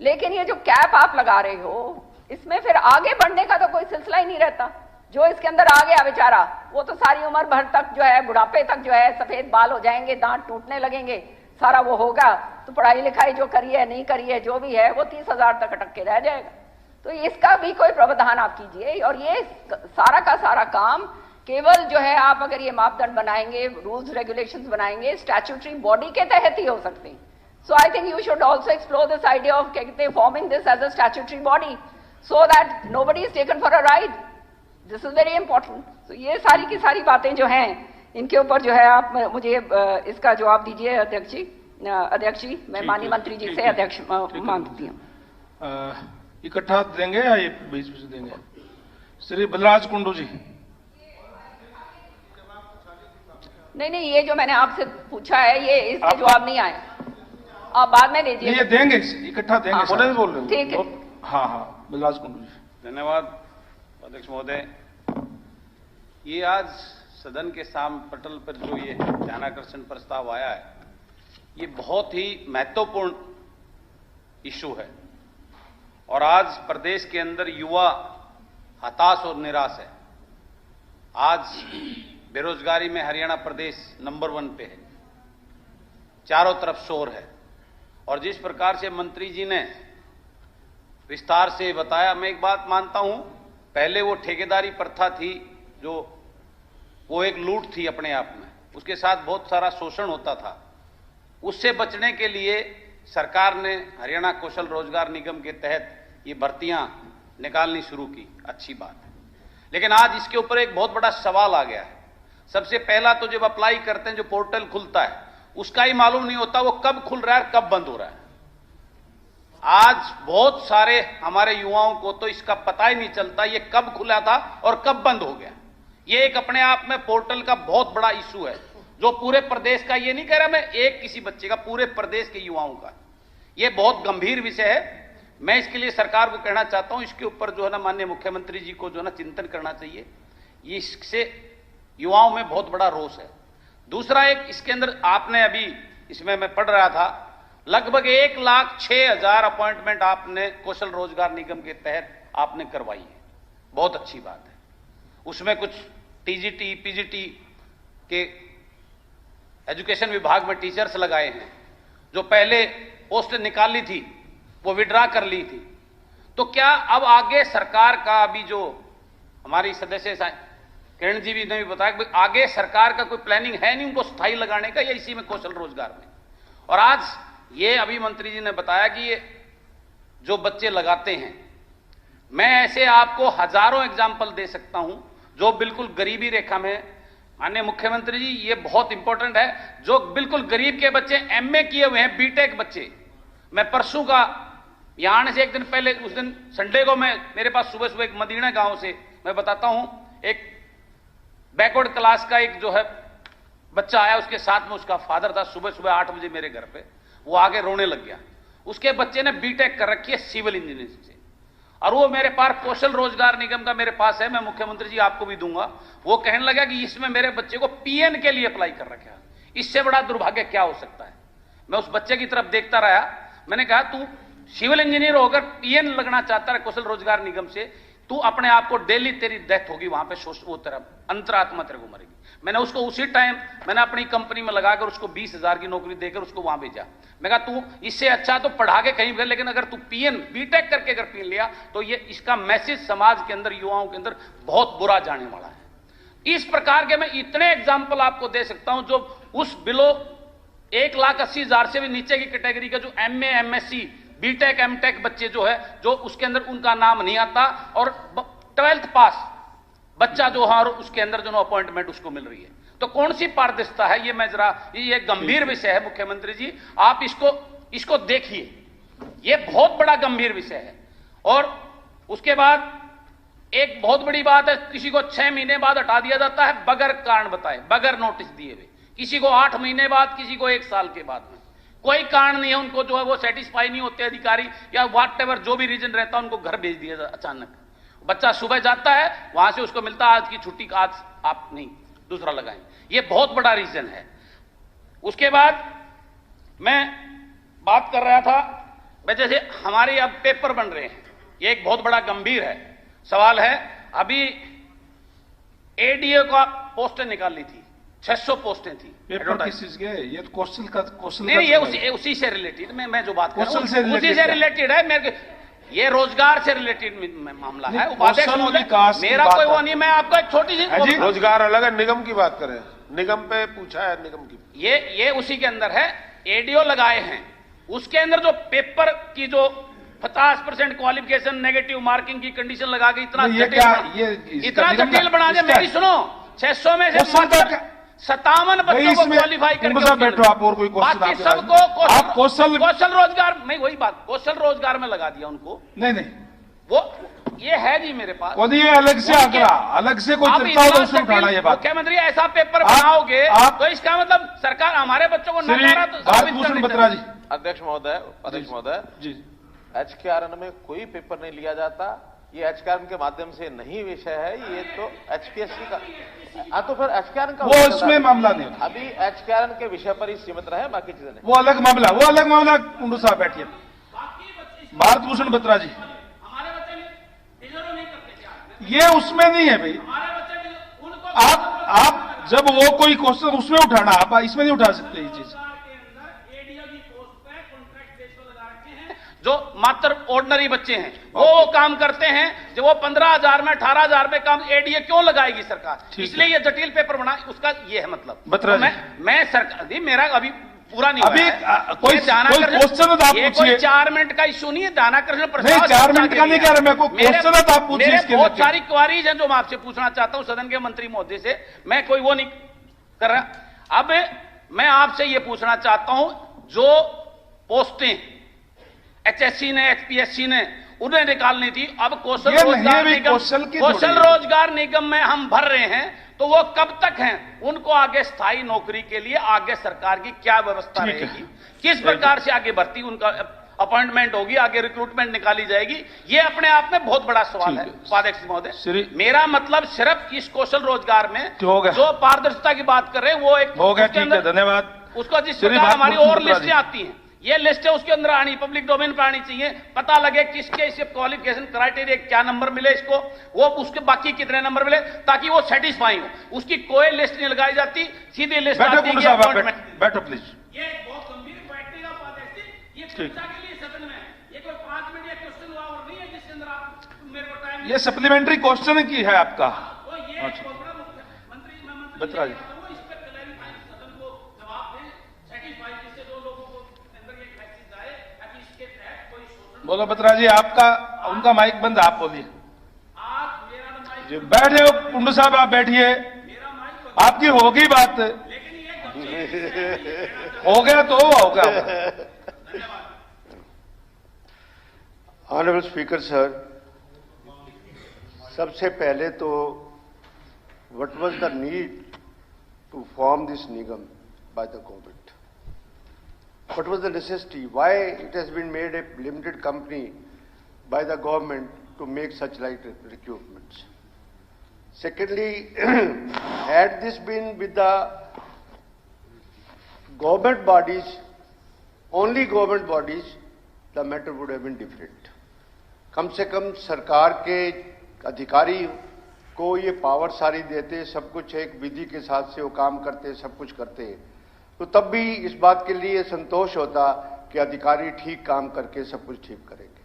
लेकिन ये जो कैप आप लगा रहे हो इसमें फिर आगे बढ़ने का तो कोई सिलसिला ही नहीं रहता। जो इसके अंदर आ गया बेचारा, वो तो सारी उम्र भर तक जो है, बुढ़ापे तक जो है सफेद बाल हो जाएंगे, दांत टूटने लगेंगे, सारा वो होगा, तो पढ़ाई लिखाई जो करी है नहीं करी है जो भी है वो 30,000 तक अटक के रह जाएगा। तो इसका भी कोई प्रावधान आप कीजिए, और ये सारा का सारा काम केवल जो है आप अगर ये मापदंड बनाएंगे, रूल्स रेगुलेशंस बनाएंगे, स्टैट्यूटरी बॉडी के तहत ही हो सकते हैं। So I think you should also explore this idea of forming this as a statutory body so that nobody is taken for a ride. This is very important. तो ये सारी की सारी बातें जो हैं, इनके ऊपर जो है आप मुझे इसका जवाब दीजिए अध्यक्ष जी। अध्यक्ष जी, मैं माननीय मंत्री जी से अध्यक्ष मांगती हूँ। इकट्ठा देंगे या ये बीच बीच देंगे? श्री बलराज कुंडू जी। नहीं, ये जो मैंने आपसे पूछा है ये इसके जवाब नहीं आए, आप बाद में दीजिए। ये देंगे, इकट्ठा देंगे। उन्हें बोल रहे हैं। ठीक है। हाँ, बलराज कुंडू जी। धन्यवाद अध्यक्ष महोदय। ये आज सदन के साम पटल पर जो ये ध्यानाकर्षण प्रस्ताव आया है, ये बहुत ही महत्वपूर्ण इशू है, और आज प्रदेश के अंदर युवा हताश और निराश है। आज बेरोजगारी में हरियाणा प्रदेश नंबर 1 पे है, चारों तरफ शोर है, और जिस प्रकार से मंत्री जी ने विस्तार से बताया, मैं एक बात मानता हूं, पहले वो ठेकेदारी प्रथा थी जो वो एक लूट थी अपने आप में, उसके साथ बहुत सारा शोषण होता था। उससे बचने के लिए सरकार ने हरियाणा कौशल रोजगार निगम के तहत ये भर्तियां निकालनी शुरू की, अच्छी बात है। लेकिन आज इसके ऊपर एक बहुत बड़ा सवाल आ गया है। सबसे पहला तो जब अप्लाई करते हैं, जो पोर्टल खुलता है उसका ही मालूम नहीं होता वो कब खुल रहा है, कब बंद हो रहा है। आज बहुत सारे हमारे युवाओं को तो इसका पता ही नहीं चलता ये कब खुला था और कब बंद हो गया। ये एक अपने आप में पोर्टल का बहुत बड़ा इशू है, जो पूरे प्रदेश का, ये नहीं कह रहा मैं एक किसी बच्चे का, पूरे प्रदेश के युवाओं का ये बहुत गंभीर विषय है। मैं इसके लिए सरकार को कहना चाहता हूं, इसके ऊपर जो है ना माननीय मुख्यमंत्री जी को जो है ना चिंतन करना चाहिए। इससे युवाओं में बहुत बड़ा रोष है। दूसरा एक इसके अंदर आपने अभी इसमें मैं पढ़ रहा था, लगभग 1,06,000 अपॉइंटमेंट आपने कौशल रोजगार निगम के तहत आपने करवाई है, बहुत अच्छी बात है। उसमें कुछ टीजीटी पीजीटी के एजुकेशन विभाग में टीचर्स लगाए हैं, जो पहले पोस्ट निकाली थी वो विड्रा कर ली थी। तो क्या अब आगे सरकार का, अभी जो हमारी सदस्य किरण जी भी ने भी बताया कि आगे सरकार का कोई प्लानिंग है नहीं उनको स्थायी लगाने का, या इसी में कौशल रोजगार में। और आज ये अभी मंत्री जी ने बताया कि ये जो बच्चे लगाते हैं, मैं ऐसे आपको हजारों एग्जाम्पल दे सकता हूं जो बिल्कुल गरीबी रेखा में। माननीय मुख्यमंत्री जी, ये बहुत इंपॉर्टेंट है, जो बिल्कुल गरीब के बच्चे एमए किए हुए हैं, बीटेक बच्चे। मैं परसों का यहां आने से एक दिन पहले, उस दिन संडे को मेरे पास सुबह सुबह एक मदीना गांव से मैं बताता हूं, एक बैकवर्ड क्लास का एक जो है बच्चा आया, उसके साथ में उसका फादर था। सुबह सुबह 8 बजे मेरे घर पे वो आगे रोने लग गया। उसके बच्चे ने बीटेक कर रखी है सिविल इंजीनियरिंग से, और वो मेरे पास कौशल रोजगार निगम का मेरे पास है, मैं मुख्यमंत्री जी आपको भी दूंगा। वो कहने लगा कि इसमें मेरे बच्चे को पीएन के लिए अप्लाई कर रखा है, इससे बड़ा दुर्भाग्य क्या हो सकता है। मैं उस बच्चे की तरफ देखता रहा, मैंने कहा तू सिविल इंजीनियर होकर पीएन लगना चाहता है कौशल रोजगार निगम से, तू अपने आप को डेली तेरी डेथ होगी वहां पे, वो तेरा अंतरात्मा तेरे को मरेगी। मैंने उसको उसी टाइम मैंने अपनी कंपनी में लगाकर उसको 20,000 की नौकरी देकर उसको वहां भेजा। मैं कहा तू इससे अच्छा तो पढ़ा के कहीं भी, लेकिन अगर तू पीएन बीटेक करके अगर पीएन लिया तो ये इसका मैसेज समाज के अंदर, युवाओं के अंदर बहुत बुरा जाने वाला है। इस प्रकार के मैं इतने एग्जाम्पल आपको दे सकता हूं जो उस बिलो 1,80,000 से भी नीचे की कैटेगरी का जो MA MSc बीटेक एमटेक बच्चे जो है, जो उसके अंदर उनका नाम नहीं आता और 12th पास बच्चा जो है और उसके अंदर जो अपॉइंटमेंट उसको मिल रही है, तो कौन सी पारदर्शिता है? ये मैं जरा, ये गंभीर विषय है मुख्यमंत्री जी, आप इसको देखिए, ये बहुत बड़ा गंभीर विषय है। और उसके बाद एक बहुत बड़ी बात है, किसी को 6 महीने बाद हटा दिया जाता है बगैर कारण बताए, बगैर नोटिस दिए हुए, किसी को 8 महीने बाद, किसी को 1 साल के बाद में, कोई कारण नहीं है, उनको जो है वो सेटिस्फाई नहीं होते अधिकारी या व्हाट एवर जो भी रीजन रहता है, उनको घर भेज दिया अचानक। बच्चा सुबह जाता है, वहां से उसको मिलता है आज की छुट्टी, आज आप नहीं, दूसरा लगाएं। ये बहुत बड़ा रीजन है। उसके बाद मैं बात कर रहा था, जैसे हमारे अब पेपर बन रहे हैं, ये एक बहुत बड़ा गंभीर है सवाल है। अभी एडीए का पोस्टें निकाली थी, 600 पोस्टें थी। पेपर किस चीज के? ये तो क्वेश्चन नहीं, ये उसी से रिलेटेड, मैं जो बात कर रहा हूं उसी से रिलेटेड है। मेरे ये रोजगार से रिलेटेड मामला है। मेरा कोई वो नहीं, मैं आपको एक छोटी सी, रोजगार अलग है, निगम की बात करें, निगम पे पूछा है, निगम की ये उसी के अंदर है। एडीओ लगाए हैं, उसके अंदर जो पेपर की जो 50% क्वालिफिकेशन नेगेटिव मार्किंग की कंडीशन लगा के इतना जटिल बना दे। मेरी सुनो, 600 में से 57 बच्चों को क्वालिफाई करके बैठो आप, और कोई बाकी सबको कौशल रोजगार, नहीं वही बात, कौशल रोजगार में लगा दिया उनको। नहीं वो ये है जी मेरे पास, ये अलग से आंकड़ा, अलग से कोई चर्चा हो तो उसमें उठाना ये बात। मुख्यमंत्री ऐसा पेपर बनाओगे तो इसका मतलब सरकार हमारे बच्चों को नकारा तो भारतभूषण बत्रा जी। अध्यक्ष महोदय जी, HKRN में कोई पेपर नहीं लिया जाता, ये HKRN के माध्यम से नहीं विषय है, ये तो HPSC का। तो फिर HKRN का वो उसमें मामला नहीं, अभी HKRN के विषय पर ही सीमित रहे, बाकी चीजें नहीं। वो अलग मामला। कुंडू साहब बैठिए। भारतभूषण बत्रा जी, ये उसमें नहीं है भाई। आप जब वो कोई क्वेश्चन उसमें उठाना, आप इसमें नहीं उठा सकते ये चीज। जो मात्र ऑर्डिनरी बच्चे हैं वो काम करते हैं, जो वो 15,000 में 18,000 में काम एडीए क्यों लगाएगी सरकार? इसलिए ये जटिल पेपर बना, उसका ये है मतलब। तो मैं सरकार, मेरा अभी पूरा नहीं अभी कोई क्वेश्चन आप पूछिए। 4 मिनट का इश्यू नहीं है, दानाकर्षण प्रस्ताव 4 मिनट का नहीं कह रहा मैं, कोई क्वेश्चन आप पूछिए। बहुत सारी क्वारीज हैं जो मैं आपसे पूछना चाहता हूं सदन के मंत्री महोदय से, मैं कोई वो नहीं कर रहा। अब मैं आपसे ये पूछना चाहता हूं, जो पोस्टें HSC ने, HPSC ने उन्हें निकालनी थी, अब कौशल रोजगार निगम में हम भर रहे हैं, तो वो कब तक हैं? उनको आगे स्थायी नौकरी के लिए आगे सरकार की क्या व्यवस्था रहेगी, किस प्रकार से आगे भर्ती, उनका अपॉइंटमेंट होगी, आगे रिक्रूटमेंट निकाली जाएगी? ये अपने आप में बहुत बड़ा सवाल है उपाध्यक्ष महोदय। मेरा मतलब सिर्फ इस कौशल रोजगार में जो पारदर्शिता की बात कर रहे हैं वो एक हो गया। ठीक है, धन्यवाद। उसको जिस प्रकार हमारी और लिस्टें आती हैं, ये लिस्ट है उसके अंदर आनी, पब्लिक डोमेन पर आनी चाहिए, पता लगे किसके इसे क्वालिफिकेशन क्राइटेरिया क्या नंबर मिले इसको, वो उसके बाकी कितने नंबर मिले, ताकि वो सेटिस्फाई हो। उसकी कोई लिस्ट नहीं लगाई जाती, सीधी लिस्ट आती है। बैठो प्लीज। ये बहुत गंभीर बैठेगा उपाध्यक्ष, ये चर्चा के लिए सदन में, ये कोई 5 मिनट या क्वेश्चन हुआ और नहीं है जिसके अंदर आप मेरे को टाइम, ये सप्लीमेंट्री क्वेश्चन की है आपका मंत्री बत्रा जी। बोलो बत्रा जी, आपका उनका माइक बंद, आप बोलिए। बैठे हो कुंडू साहब, आप बैठिए, आपकी होगी बात, हो गया तो होगा। ऑनरेबल स्पीकर सर, सबसे पहले तो what was the need to form this निगम by the government? What was the necessity? Why it has been made a limited company by the government to make such light recruitments? Secondly, had this been with the government bodies, only government bodies, the matter would have been different. कम से कम सरकार के अधिकारी को ये पावर सारी देते, सब कुछ एक विधि के साथ से वो काम करते, सब कुछ करते, तो तब भी इस बात के लिए संतोष होता कि अधिकारी ठीक काम करके सब कुछ ठीक करेंगे।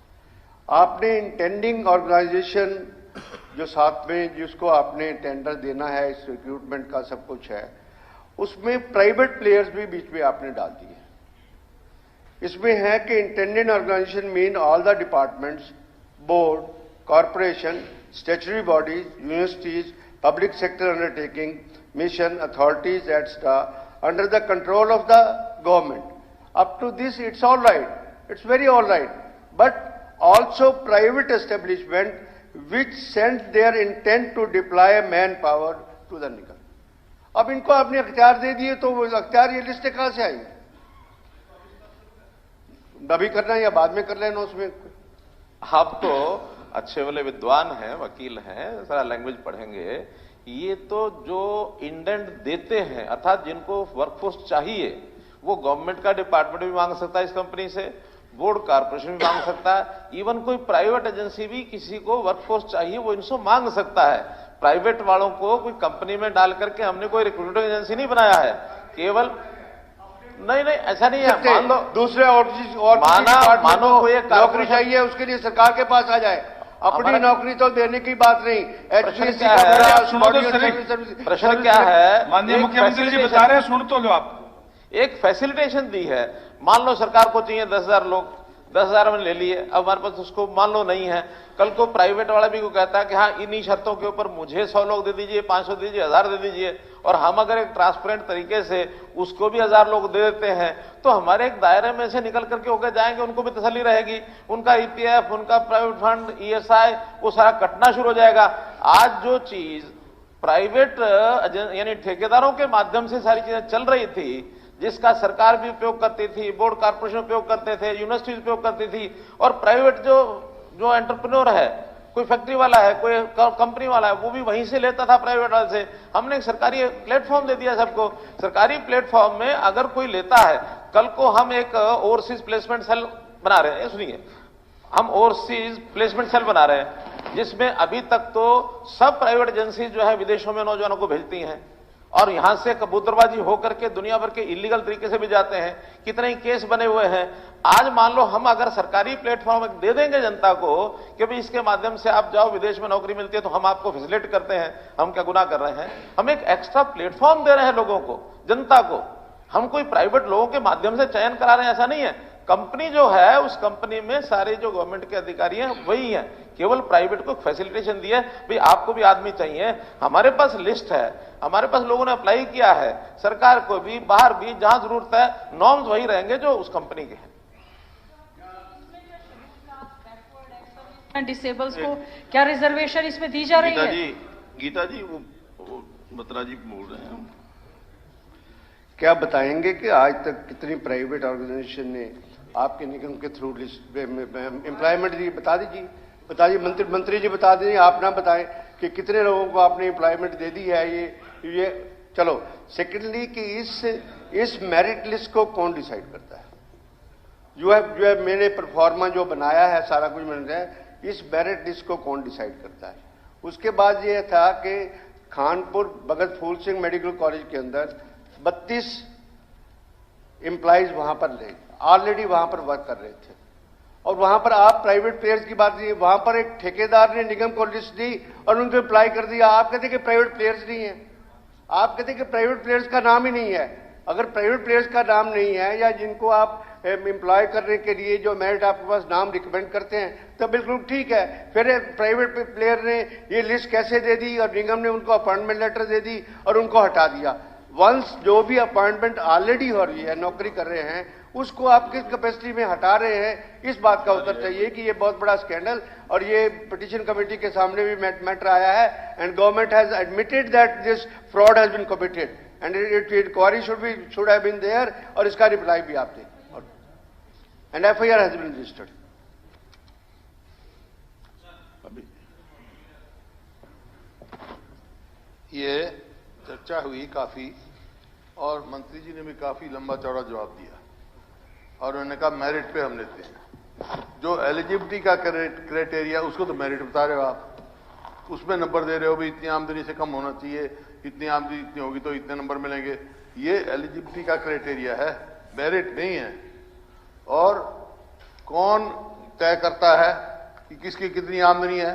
आपने इंटेंडिंग ऑर्गेनाइजेशन जो साथ में जिसको आपने टेंडर देना है, इस रिक्रूटमेंट का सब कुछ है, उसमें प्राइवेट प्लेयर्स भी बीच में आपने डाल दिए। इसमें है कि intended organisation mean all the departments, board, corporation, statutory bodies, universities, public sector undertaking, mission, authorities etcetera under the control of the government. Up to this it's all right, it's very all right, but also private establishment which sent their intent to deploy manpower to the निगम। अब इनको आपने अख्तियार दे दिए तो वो अख्तियार ये लिस्ट कहां से आई? अभी करना या बाद में कर लेना उसमें? आप तो अच्छे वाले विद्वान हैं, वकील हैं, सारा लैंग्वेज पढ़ेंगे। ये तो जो इंडेंट देते हैं, अर्थात जिनको वर्कफोर्स चाहिए, वो गवर्नमेंट का डिपार्टमेंट भी मांग सकता है इस कंपनी से, बोर्ड कॉर्पोरेशन भी मांग सकता है, इवन कोई प्राइवेट एजेंसी भी किसी को वर्कफोर्स चाहिए वो इनसे मांग सकता है। प्राइवेट वालों को कोई कंपनी में डाल करके हमने कोई रिक्रूटिंग एजेंसी नहीं बनाया है, केवल नहीं ऐसा नहीं है। मान लो दूसरे और मानो कोई नौकरी चाहिए, उसके लिए सरकार के पास आ जाए, अपनी नौकरी तो देने की बात नहीं। प्रश्न क्या है? माननीय मुख्यमंत्री जी बता रहे हैं, सुन तो लो आप। एक फैसिलिटेशन दी है। मान लो सरकार को चाहिए 10,000 लोग, 10,000 में ले लिए, अब हमारे पास उसको मान लो नहीं है, कल को प्राइवेट वाला भी को कहता है कि हाँ इन्हीं शर्तों के ऊपर मुझे 100 लोग दे दीजिए, 500 दे दीजिए, 1000 दे दीजिए, और हम अगर एक ट्रांसपेरेंट तरीके से उसको भी 1000 लोग दे देते हैं तो हमारे एक दायरे में से निकल करके होकर जाएंगे, उनको भी तसल्ली रहेगी, उनका ईपीएफ, उनका प्राइवेट फंड, ईएसआई वो सारा कटना शुरू हो जाएगा। आज जो चीज प्राइवेट यानी ठेकेदारों के माध्यम से सारी चीजें चल रही थी, जिसका सरकार भी उपयोग करती थी, बोर्ड कॉर्पोरेशन उपयोग करते थे, यूनिवर्सिटीज उपयोग करती थी, और प्राइवेट जो एंटरप्रेन्योर है, कोई फैक्ट्री वाला है, कोई कंपनी वाला है, वो भी वहीं से लेता था प्राइवेट वाले से। हमने एक सरकारी प्लेटफॉर्म दे दिया सबको। सरकारी प्लेटफॉर्म में अगर कोई लेता है, कल को हम एक ओवरसीज प्लेसमेंट सेल बना रहे हैं, सुनिए, हम ओवरसीज प्लेसमेंट सेल बना रहे हैं, जिसमें अभी तक तो सब प्राइवेट एजेंसी जो है विदेशों में नौजवानों को भेजती हैं और यहां से कबूतरबाजी होकर के दुनिया भर के इलीगल तरीके से भी जाते हैं। कितने ही केस बने हुए हैं। आज मान लो हम अगर सरकारी प्लेटफॉर्म दे देंगे जनता को कि भाई इसके माध्यम से आप जाओ, विदेश में नौकरी मिलती है, तो हम आपको फैसिलिटेट करते हैं, हम क्या गुनाह कर रहे हैं? हम एक एक्स्ट्रा प्लेटफॉर्म दे रहे हैं लोगों को, जनता को। हम कोई प्राइवेट लोगों के माध्यम से चयन करा रहे हैं, ऐसा नहीं है। कंपनी जो है, उस कंपनी में सारे जो गवर्नमेंट के अधिकारी हैं वही हैं, केवल प्राइवेट को फैसिलिटेशन दी है, भाई आपको भी आदमी चाहिए, हमारे पास लिस्ट है, हमारे पास लोगों ने अप्लाई किया है, सरकार को भी, बाहर भी, जहां जरूरत है, नॉर्म्स वही रहेंगे जो उस कंपनी के हैं। डिसेबल्स को क्या रिजर्वेशन इसमें दी जा रही है? गीता जी वो बत्रा जी बोल रहे हैं। क्या बताएंगे कि आज तक कितनी प्राइवेट ऑर्गेनाइजेशन ने आपके निगम के थ्रू एम्प्लॉयमेंट दी? बता दीजिए, बताइए, मंत्री जी बता दीजिए, आप ना बताएं कि कितने लोगों को आपने एम्प्लॉयमेंट दे दी है। ये चलो। सेकेंडली कि इस मेरिट लिस्ट को कौन डिसाइड करता है? जो है मैंने परफॉर्मा जो बनाया है, सारा कुछ मैंने है, इस मेरिट लिस्ट को कौन डिसाइड करता है? उसके बाद ये था कि खानपुर भगत फूल सिंह मेडिकल कॉलेज के अंदर 32 एम्प्लॉइज वहां पर ऑलरेडी वहां पर वर्क कर रहे थे, और वहां पर आप प्राइवेट प्लेयर्स की बात की, वहां पर एक ठेकेदार ने निगम को लिस्ट दी और उनको अप्लाई कर दिया। आप कहते कि प्राइवेट प्लेयर्स नहीं है, आप कहते कि प्राइवेट प्लेयर्स का नाम ही नहीं है। अगर प्राइवेट प्लेयर्स का नाम नहीं है, या जिनको आप एम्प्लॉय करने के लिए जो मेरिट आपके पास नाम रिकमेंड करते हैं, तो बिल्कुल ठीक है। फिर प्राइवेट प्लेयर ने ये लिस्ट कैसे दे दी और निगम ने उनको अपॉइंटमेंट लेटर दे दी और उनको हटा दिया। वंस जो भी अपॉइंटमेंट ऑलरेडी हो रही है, नौकरी कर रहे हैं, उसको आप किस कैपेसिटी में हटा रहे हैं, इस बात का उत्तर चाहिए कि ये बहुत बड़ा स्कैंडल, और ये पिटीशन कमेटी के सामने भी मैटर आया है, and government has admitted that this fraud has been committed and inquiry should have been there, और इसका रिप्लाई भी आप दें, and FIR has been registered. ये चर्चा हुई काफी, और मंत्री जी ने भी काफी लंबा चौड़ा जवाब दिया, और उन्होंने कहा मेरिट पे हम लेते हैं। जो एलिजिबिलिटी का क्राइटेरिया, उसको तो मेरिट बता रहे हो आप, उसमें नंबर दे रहे हो, भी इतनी आमदनी से कम होना चाहिए, इतनी आमदनी इतनी होगी तो इतने नंबर मिलेंगे। ये एलिजिबिलिटी का क्राइटेरिया है, मेरिट नहीं है। और कौन तय करता है कि किसकी कितनी आमदनी है?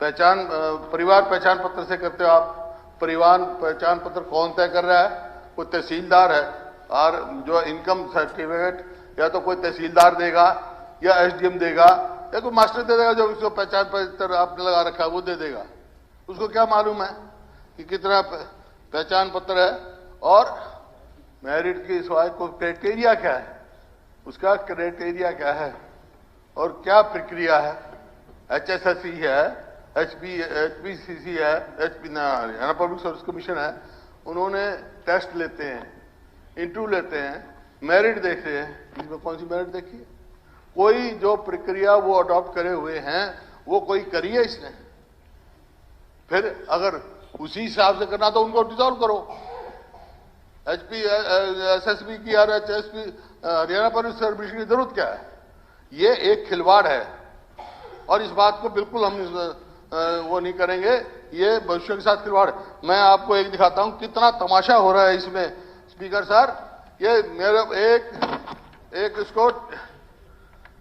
परिवार पहचान पत्र से करते हो आप। परिवार पहचान पत्र कौन तय कर रहा है? कोई तहसीलदार है, और जो इनकम सर्टिफिकेट या तो कोई तहसीलदार देगा या एसडीएम देगा या कोई मास्टर दे देगा, जो उसको पहचान पत्र आपने लगा रखा है वो दे देगा। उसको क्या मालूम है कि कितना पहचान पत्र है और मेरिट की सिवाय को क्राइटेरिया क्या है, उसका क्राइटेरिया क्या है और क्या प्रक्रिया है। HSSC है, HPCC है, हरियाणा पब्लिक सर्विस कमीशन है, उन्होंने टेस्ट लेते हैं, इंटरव्यू लेते हैं, मेरिट देखते हैं। इसमें कौन सी मेरिट देखी है? कोई जो प्रक्रिया वो अडॉप्ट करे हुए हैं वो कोई करी है इसने? फिर अगर उसी हिसाब से करना तो उनको डिसॉल्व करो। SSB की और HSP हरियाणा पब्लिक सर्विस की जरूरत क्या है? ये एक खिलवाड़ है और इस बात को बिल्कुल हम वो नहीं करेंगे। ये भविष्य के साथ खिलवाड़। मैं आपको एक दिखाता हूं कितना तमाशा हो रहा है इसमें। स्पीकर सर, ये मेरे एक इसको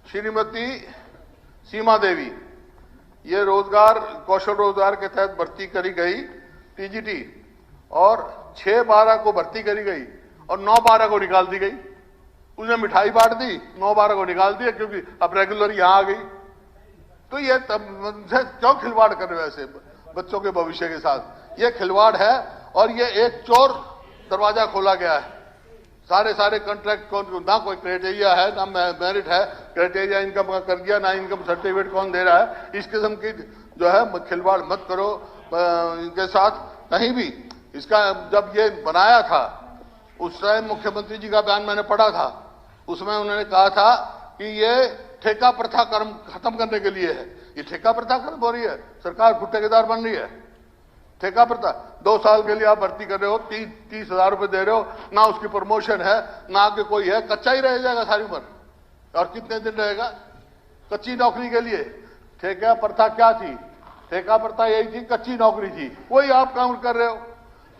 श्रीमती सीमा देवी, ये रोजगार कौशल रोजगार के तहत भर्ती करी गई TGT और 6/12 को भर्ती करी गई और 9/12 को निकाल दी गई। उसने मिठाई बांट दी, 9/12 को निकाल दिया क्योंकि अब रेगुलर यहां आ गई। तो ये क्यों खिलवाड़ कर रहे हो ऐसे बच्चों के भविष्य के साथ? ये खिलवाड़ है और ये एक चोर दरवाजा खोला गया है। सारे कॉन्ट्रैक्ट ना कोई क्राइटेरिया है, ना मेरिट है, क्राइटेरिया इनकम का कर दिया, ना इनकम सर्टिफिकेट कौन दे रहा है। इस किस्म की जो है खिलवाड़ मत करो इनके साथ कहीं भी। इसका जब ये बनाया था उस टाइम मुख्यमंत्री जी का बयान मैंने पढ़ा था, उसमें उन्होंने कहा था कि ये ठेका प्रथा खत्म करने के लिए है। ये ठेका प्रथा खत्म हो रही है, सरकार खुद ठेकेदार बन रही है। ठेका प्रथा 2 साल के लिए आप भर्ती कर रहे हो, 30,000 रुपए दे रहे हो, ना उसकी प्रमोशन है ना आगे कोई है, कच्चा ही रह जाएगा सारी उम्र। और कितने दिन रहेगा कच्ची नौकरी के लिए? ठेका प्रथा क्या थी? ठेका प्रथा यही थी, कच्ची नौकरी थी, वही आप काम कर रहे हो।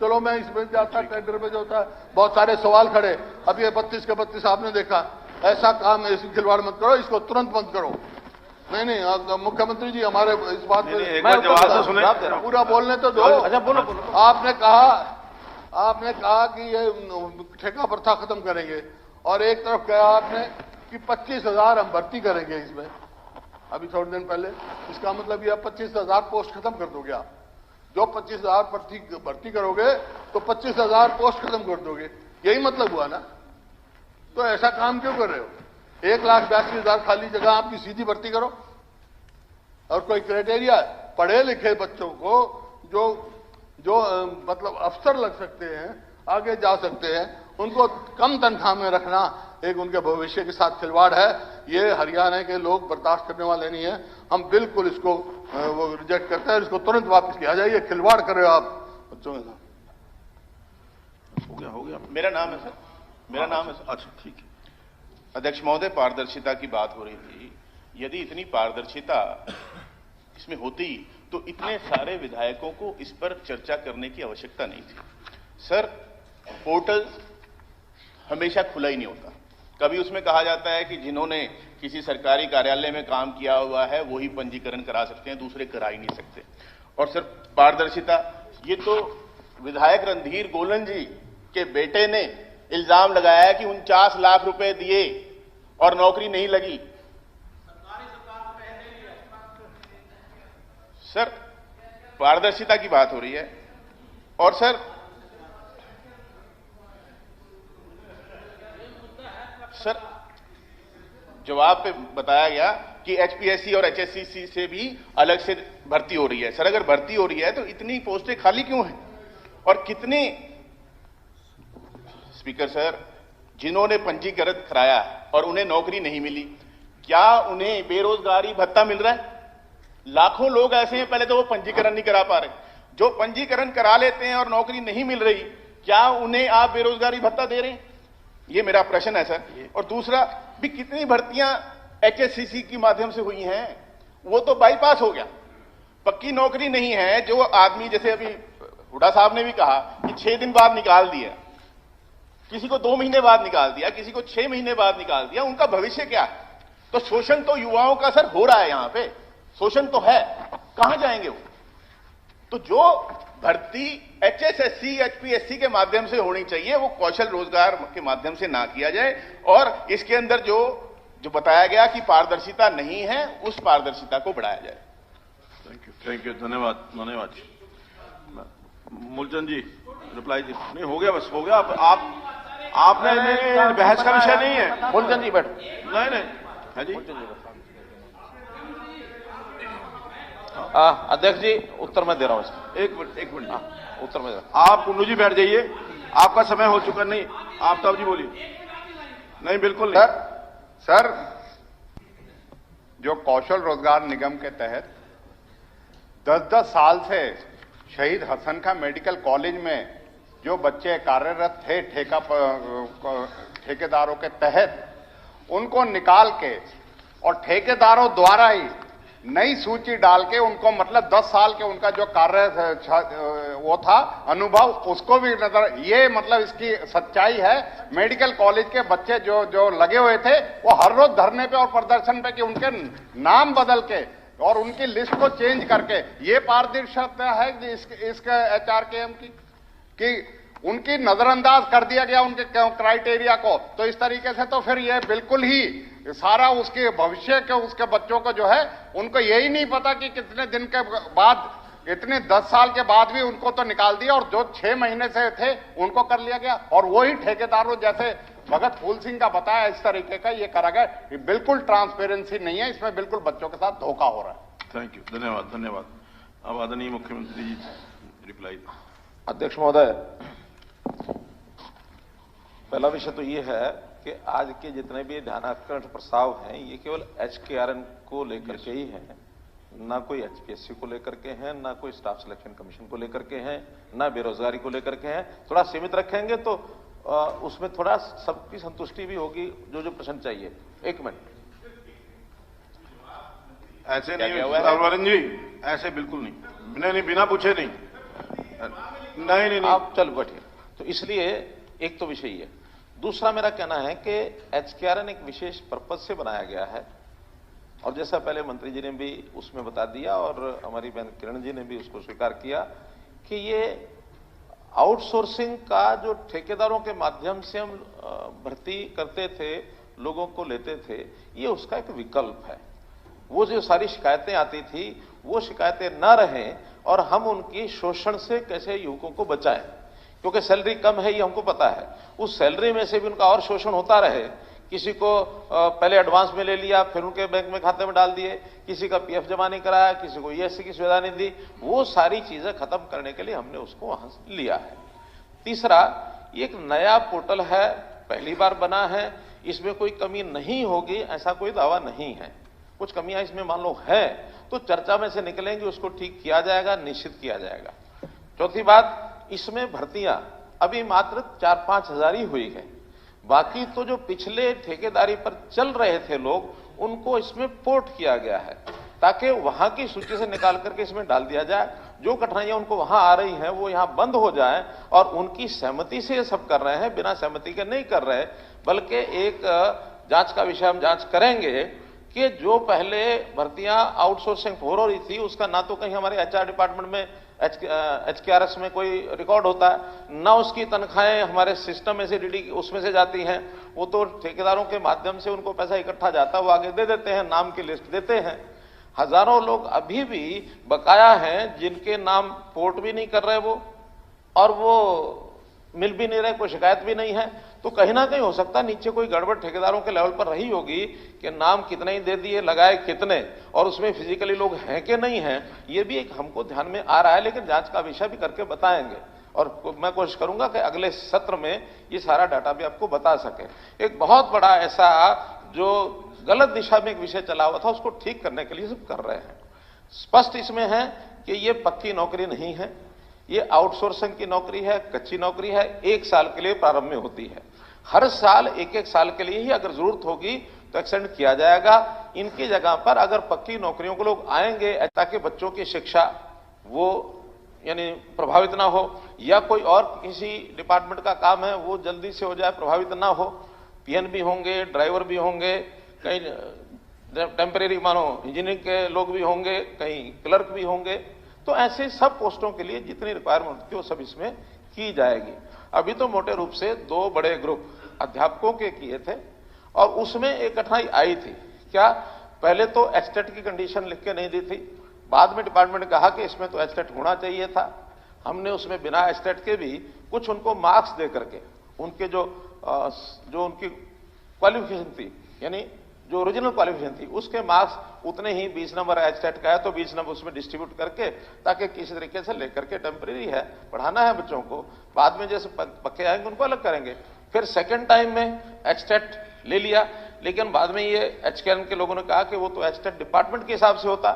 चलो मैं इसमें जाता टेंडर में जो होता है बहुत सारे सवाल खड़े। अब ये 32 के 32 आपने देखा। ऐसा काम ऐसी खिलवाड़ मत करो, इसको तुरंत बंद करो। नहीं मुख्यमंत्री जी हमारे इस बात पे पूरा बोलने तो दो। अच्छा बोलो। आपने कहा कि ये ठेका प्रथा खत्म करेंगे और एक तरफ कहा आपने कि 25,000 हम भर्ती करेंगे इसमें अभी थोड़े दिन पहले। इसका मतलब ये 25,000 पोस्ट खत्म कर दोगे आप। जो 25,000 भर्ती करोगे तो 25,000 पोस्ट खत्म कर दोगे, यही मतलब हुआ ना? तो ऐसा काम क्यों कर रहे हो? 1,82,000 खाली जगह आपकी सीधी भर्ती करो। और कोई क्राइटेरिया पढ़े लिखे बच्चों को जो मतलब अफसर लग सकते हैं, आगे जा सकते हैं, उनको कम तनख्वाह में रखना एक उनके भविष्य के साथ खिलवाड़ है। ये हरियाणा के लोग बर्दाश्त करने वाले नहीं है। हम बिल्कुल इसको वो रिजेक्ट करते हैं। इसको तुरंत वापस किया जाए। ये खिलवाड़ कर रहे हो आप बच्चों के साथ। हो गया। मेरा नाम है सर। अच्छा ठीक है। अध्यक्ष महोदय, पारदर्शिता की बात हो रही थी। यदि इतनी पारदर्शिता इसमें होती तो इतने सारे विधायकों को इस पर चर्चा करने की आवश्यकता नहीं थी। सर, पोर्टल हमेशा खुला ही नहीं होता। कभी उसमें कहा जाता है कि जिन्होंने किसी सरकारी कार्यालय में काम किया हुआ है वही पंजीकरण करा सकते हैं, दूसरे करा ही नहीं सकते। और सर पारदर्शिता, ये तो विधायक रणधीर गोलन जी के बेटे ने इल्जाम लगाया है कि 49 लाख रुपए दिए और नौकरी नहीं लगी। सर, पारदर्शिता की बात हो रही है। और सर जवाब पे बताया गया कि HPSC और HSCC से भी अलग से भर्ती हो रही है। सर, अगर भर्ती हो रही है तो इतनी पोस्टें खाली क्यों हैं? और कितने स्पीकर सर, जिन्होंने पंजीकरण कराया और उन्हें नौकरी नहीं मिली, क्या उन्हें बेरोजगारी भत्ता मिल रहा है? लाखों लोग ऐसे हैं, पहले तो वो पंजीकरण नहीं करा पा रहे। जो पंजीकरण करा लेते हैं और नौकरी नहीं मिल रही, क्या उन्हें आप बेरोजगारी भत्ता दे रहे हैं? ये मेरा प्रश्न है सर। और दूसरा भी, कितनी भर्तियां HSCC के माध्यम से हुई हैं, वो तो बाईपास हो गया। पक्की नौकरी नहीं है। जो आदमी, जैसे अभी हुड्डा साहब ने भी कहा कि 6 दिन बाद निकाल दिया, किसी को 2 महीने बाद निकाल दिया, किसी को 6 महीने बाद निकाल दिया, उनका भविष्य क्या है? तो शोषण तो युवाओं का सर हो रहा है। यहां पे शोषण तो है। कहां जाएंगे वो? तो जो भर्ती HSSC, HPSC के माध्यम से होनी चाहिए वो कौशल रोजगार के माध्यम से ना किया जाए, और इसके अंदर जो बताया गया कि पारदर्शिता नहीं है, उस पारदर्शिता को बढ़ाया जाए। थैंक यू, धन्यवाद। मूलचंद जी, रिप्लाई जी। नहीं, हो गया, बस हो गया। आपने बहस का विषय नहीं है। मूलचंद जी बैठ। नहीं है जी। अध्यक्ष जी, उत्तर मैं दे रहा हूं इसका। एक मिनट उत्तर में दे रहा हूं। आप कुंडू जी बैठ जाइए, आपका समय हो चुका। नहीं, आफ्ताब जी बोलिए। नहीं, बिल्कुल नहीं। सर, जो कौशल रोजगार निगम के तहत 10-10 साल से शहीद हसन खां मेडिकल कॉलेज में जो बच्चे कार्यरत थे ठेकेदारों के तहत, उनको निकाल के और ठेकेदारों द्वारा ही नई सूची डाल के उनको, मतलब 10 साल के उनका जो कार्य वो था अनुभव, उसको भी नजर, ये मतलब इसकी सच्चाई है। मेडिकल कॉलेज के बच्चे जो लगे हुए थे वो हर रोज धरने पे और प्रदर्शन पे कि उनके नाम बदल के और उनकी लिस्ट को चेंज करके, ये पारदर्शिता है इसके HRKM की कि उनकी नजरअंदाज कर दिया गया उनके क्राइटेरिया को। तो इस तरीके से तो फिर ये बिल्कुल ही सारा उसके भविष्य के उसके बच्चों को जो है, उनको यही नहीं पता कि कितने दिन के बाद, इतने 10 साल के बाद भी उनको तो निकाल दिया, और जो 6 महीने से थे उनको कर लिया गया। और वही ठेकेदारों जैसे भगत फूल सिंह का बताया, इस तरीके का ये करा गया। बिल्कुल ट्रांसपेरेंसी नहीं है इसमें, बिल्कुल बच्चों के साथ धोखा हो रहा है। थैंक यू, धन्यवाद। अब आदरणीय मुख्यमंत्री जी रिप्लाई। अध्यक्ष महोदय, पहला विषय तो ये है कि आज के जितने भी ध्यानाकर्षण प्रस्ताव हैं, ये केवल HKRN को लेकर के ही हैं, ना कोई HPSC को लेकर के हैं, ना कोई स्टाफ सिलेक्शन कमीशन को लेकर के हैं, ना बेरोजगारी को लेकर के हैं। थोड़ा सीमित रखेंगे तो उसमें थोड़ा सबकी संतुष्टि भी होगी, जो प्रश्न चाहिए। एक मिनट, ऐसे नहीं वरुण जी, ऐसे बिल्कुल नहीं, बिना पूछे नहीं। आप चल बैठिए। तो इसलिए एक तो विषय है। दूसरा मेरा कहना है कि HKRN एक विशेष पर्पज से बनाया गया है, और जैसा पहले मंत्री जी ने भी उसमें बता दिया और हमारी बहन किरण जी ने भी उसको स्वीकार किया कि ये आउटसोर्सिंग का जो ठेकेदारों के माध्यम से हम भर्ती करते थे, लोगों को लेते थे, ये उसका एक विकल्प है। वो जो सारी शिकायतें आती थी, वो शिकायतें न रहें और हम उनकी शोषण से कैसे युवकों को बचाएं, क्योंकि सैलरी कम है ये हमको पता है। उस सैलरी में से भी उनका और शोषण होता रहे। किसी को पहले एडवांस में ले लिया, फिर उनके बैंक में खाते में डाल दिए, किसी का PF जमा नहीं कराया, किसी को ESC की सुविधा नहीं दी। वो सारी चीजें खत्म करने के लिए हमने उसको वहां से लिया है। तीसरा, ये एक नया पोर्टल है, पहली बार बना है, इसमें कोई कमी नहीं होगी ऐसा कोई दावा नहीं है। कुछ कमियां इसमें मान लो है तो चर्चा में से निकलेंगे, उसको ठीक किया जाएगा, निश्चित किया जाएगा। चौथी बात, इसमें भर्तियां अभी मात्र 4-5 हजार ही हुई है। बाकी तो जो पिछले ठेकेदारी पर चल रहे थे लोग, उनको इसमें पोर्ट किया गया है ताकि वहां की सूची से निकाल करके इसमें डाल दिया जाए। जो कठिनाइयां उनको वहां आ रही हैं वो यहां बंद हो जाए, और उनकी सहमति से ये सब कर रहे हैं, बिना सहमति के नहीं कर रहे। बल्कि एक जांच का विषय हम जांच करेंगे कि जो पहले भर्तियां आउटसोर्सिंग हो रही थी, उसका ना तो कहीं हमारे HR डिपार्टमेंट में HKRS में कोई रिकॉर्ड होता है, ना उसकी तनख्वाहें हमारे सिस्टम में से DD उसमें से जाती हैं। वो तो ठेकेदारों के माध्यम से उनको पैसा इकट्ठा जाता है, वो आगे दे देते हैं, नाम की लिस्ट देते हैं। हजारों लोग अभी भी बकाया हैं जिनके नाम पोर्ट भी नहीं कर रहे वो, और वो मिल भी नहीं रहे, कोई शिकायत भी नहीं है। तो कहीं ना कहीं हो सकता है नीचे कोई गड़बड़ ठेकेदारों के लेवल पर रही होगी कि नाम कितने ही दे दिए, लगाए कितने, और उसमें फिजिकली लोग हैं कि नहीं हैं, ये भी एक हमको ध्यान में आ रहा है। लेकिन जांच का विषय भी करके बताएंगे, और मैं कोशिश करूंगा कि अगले सत्र में ये सारा डाटा भी आपको बता सके। एक बहुत बड़ा ऐसा जो गलत दिशा में एक विषय चला हुआ था, उसको ठीक करने के लिए सब कर रहे हैं। स्पष्ट इसमें है कि ये पक्की नौकरी नहीं है, ये आउटसोर्सिंग की नौकरी है, कच्ची नौकरी है, 1 साल के लिए प्रारंभ में होती है। हर साल 1-1 साल के लिए ही अगर जरूरत होगी तो एक्सटेंड किया जाएगा। इनकी जगह पर अगर पक्की नौकरियों को लोग आएंगे ताकि बच्चों की शिक्षा वो यानी प्रभावित ना हो, या कोई और किसी डिपार्टमेंट का काम है वो जल्दी से हो जाए, प्रभावित ना हो। PN भी होंगे, ड्राइवर भी होंगे, कहीं टेम्परेरी मानो इंजीनियरिंग के लोग भी होंगे, कहीं क्लर्क भी होंगे। तो ऐसे सब पोस्टों के लिए जितनी रिक्वायरमेंट थी वो सब इसमें की जाएगी। अभी तो मोटे रूप से 2 बड़े ग्रुप अध्यापकों के किए थे और उसमें एक कठिनाई आई थी। क्या? पहले तो एचटेट की कंडीशन लिख के नहीं दी थी, बाद में डिपार्टमेंट ने कहा कि इसमें तो एचटेट होना चाहिए था। हमने उसमें बिना एचटेट के भी कुछ उनको मार्क्स दे करके उनके जो उनकी क्वालिफिकेशन थी, यानी जो ओरिजिनल क्वालिफिकेशन थी उसके मार्क्स उतने ही 20 नंबर एचटेट का है तो 20 नंबर उसमें डिस्ट्रीब्यूट करके, ताकि किसी तरीके से लेकर के टेम्परेरी है, पढ़ाना है बच्चों को, बाद में जैसे पक्के आएंगे उनको अलग करेंगे। फिर सेकेंड टाइम में एचटेट ले लिया, लेकिन बाद में ये एचकेएन के लोगों ने कहा कि वो तो एचटेट डिपार्टमेंट के हिसाब से होता,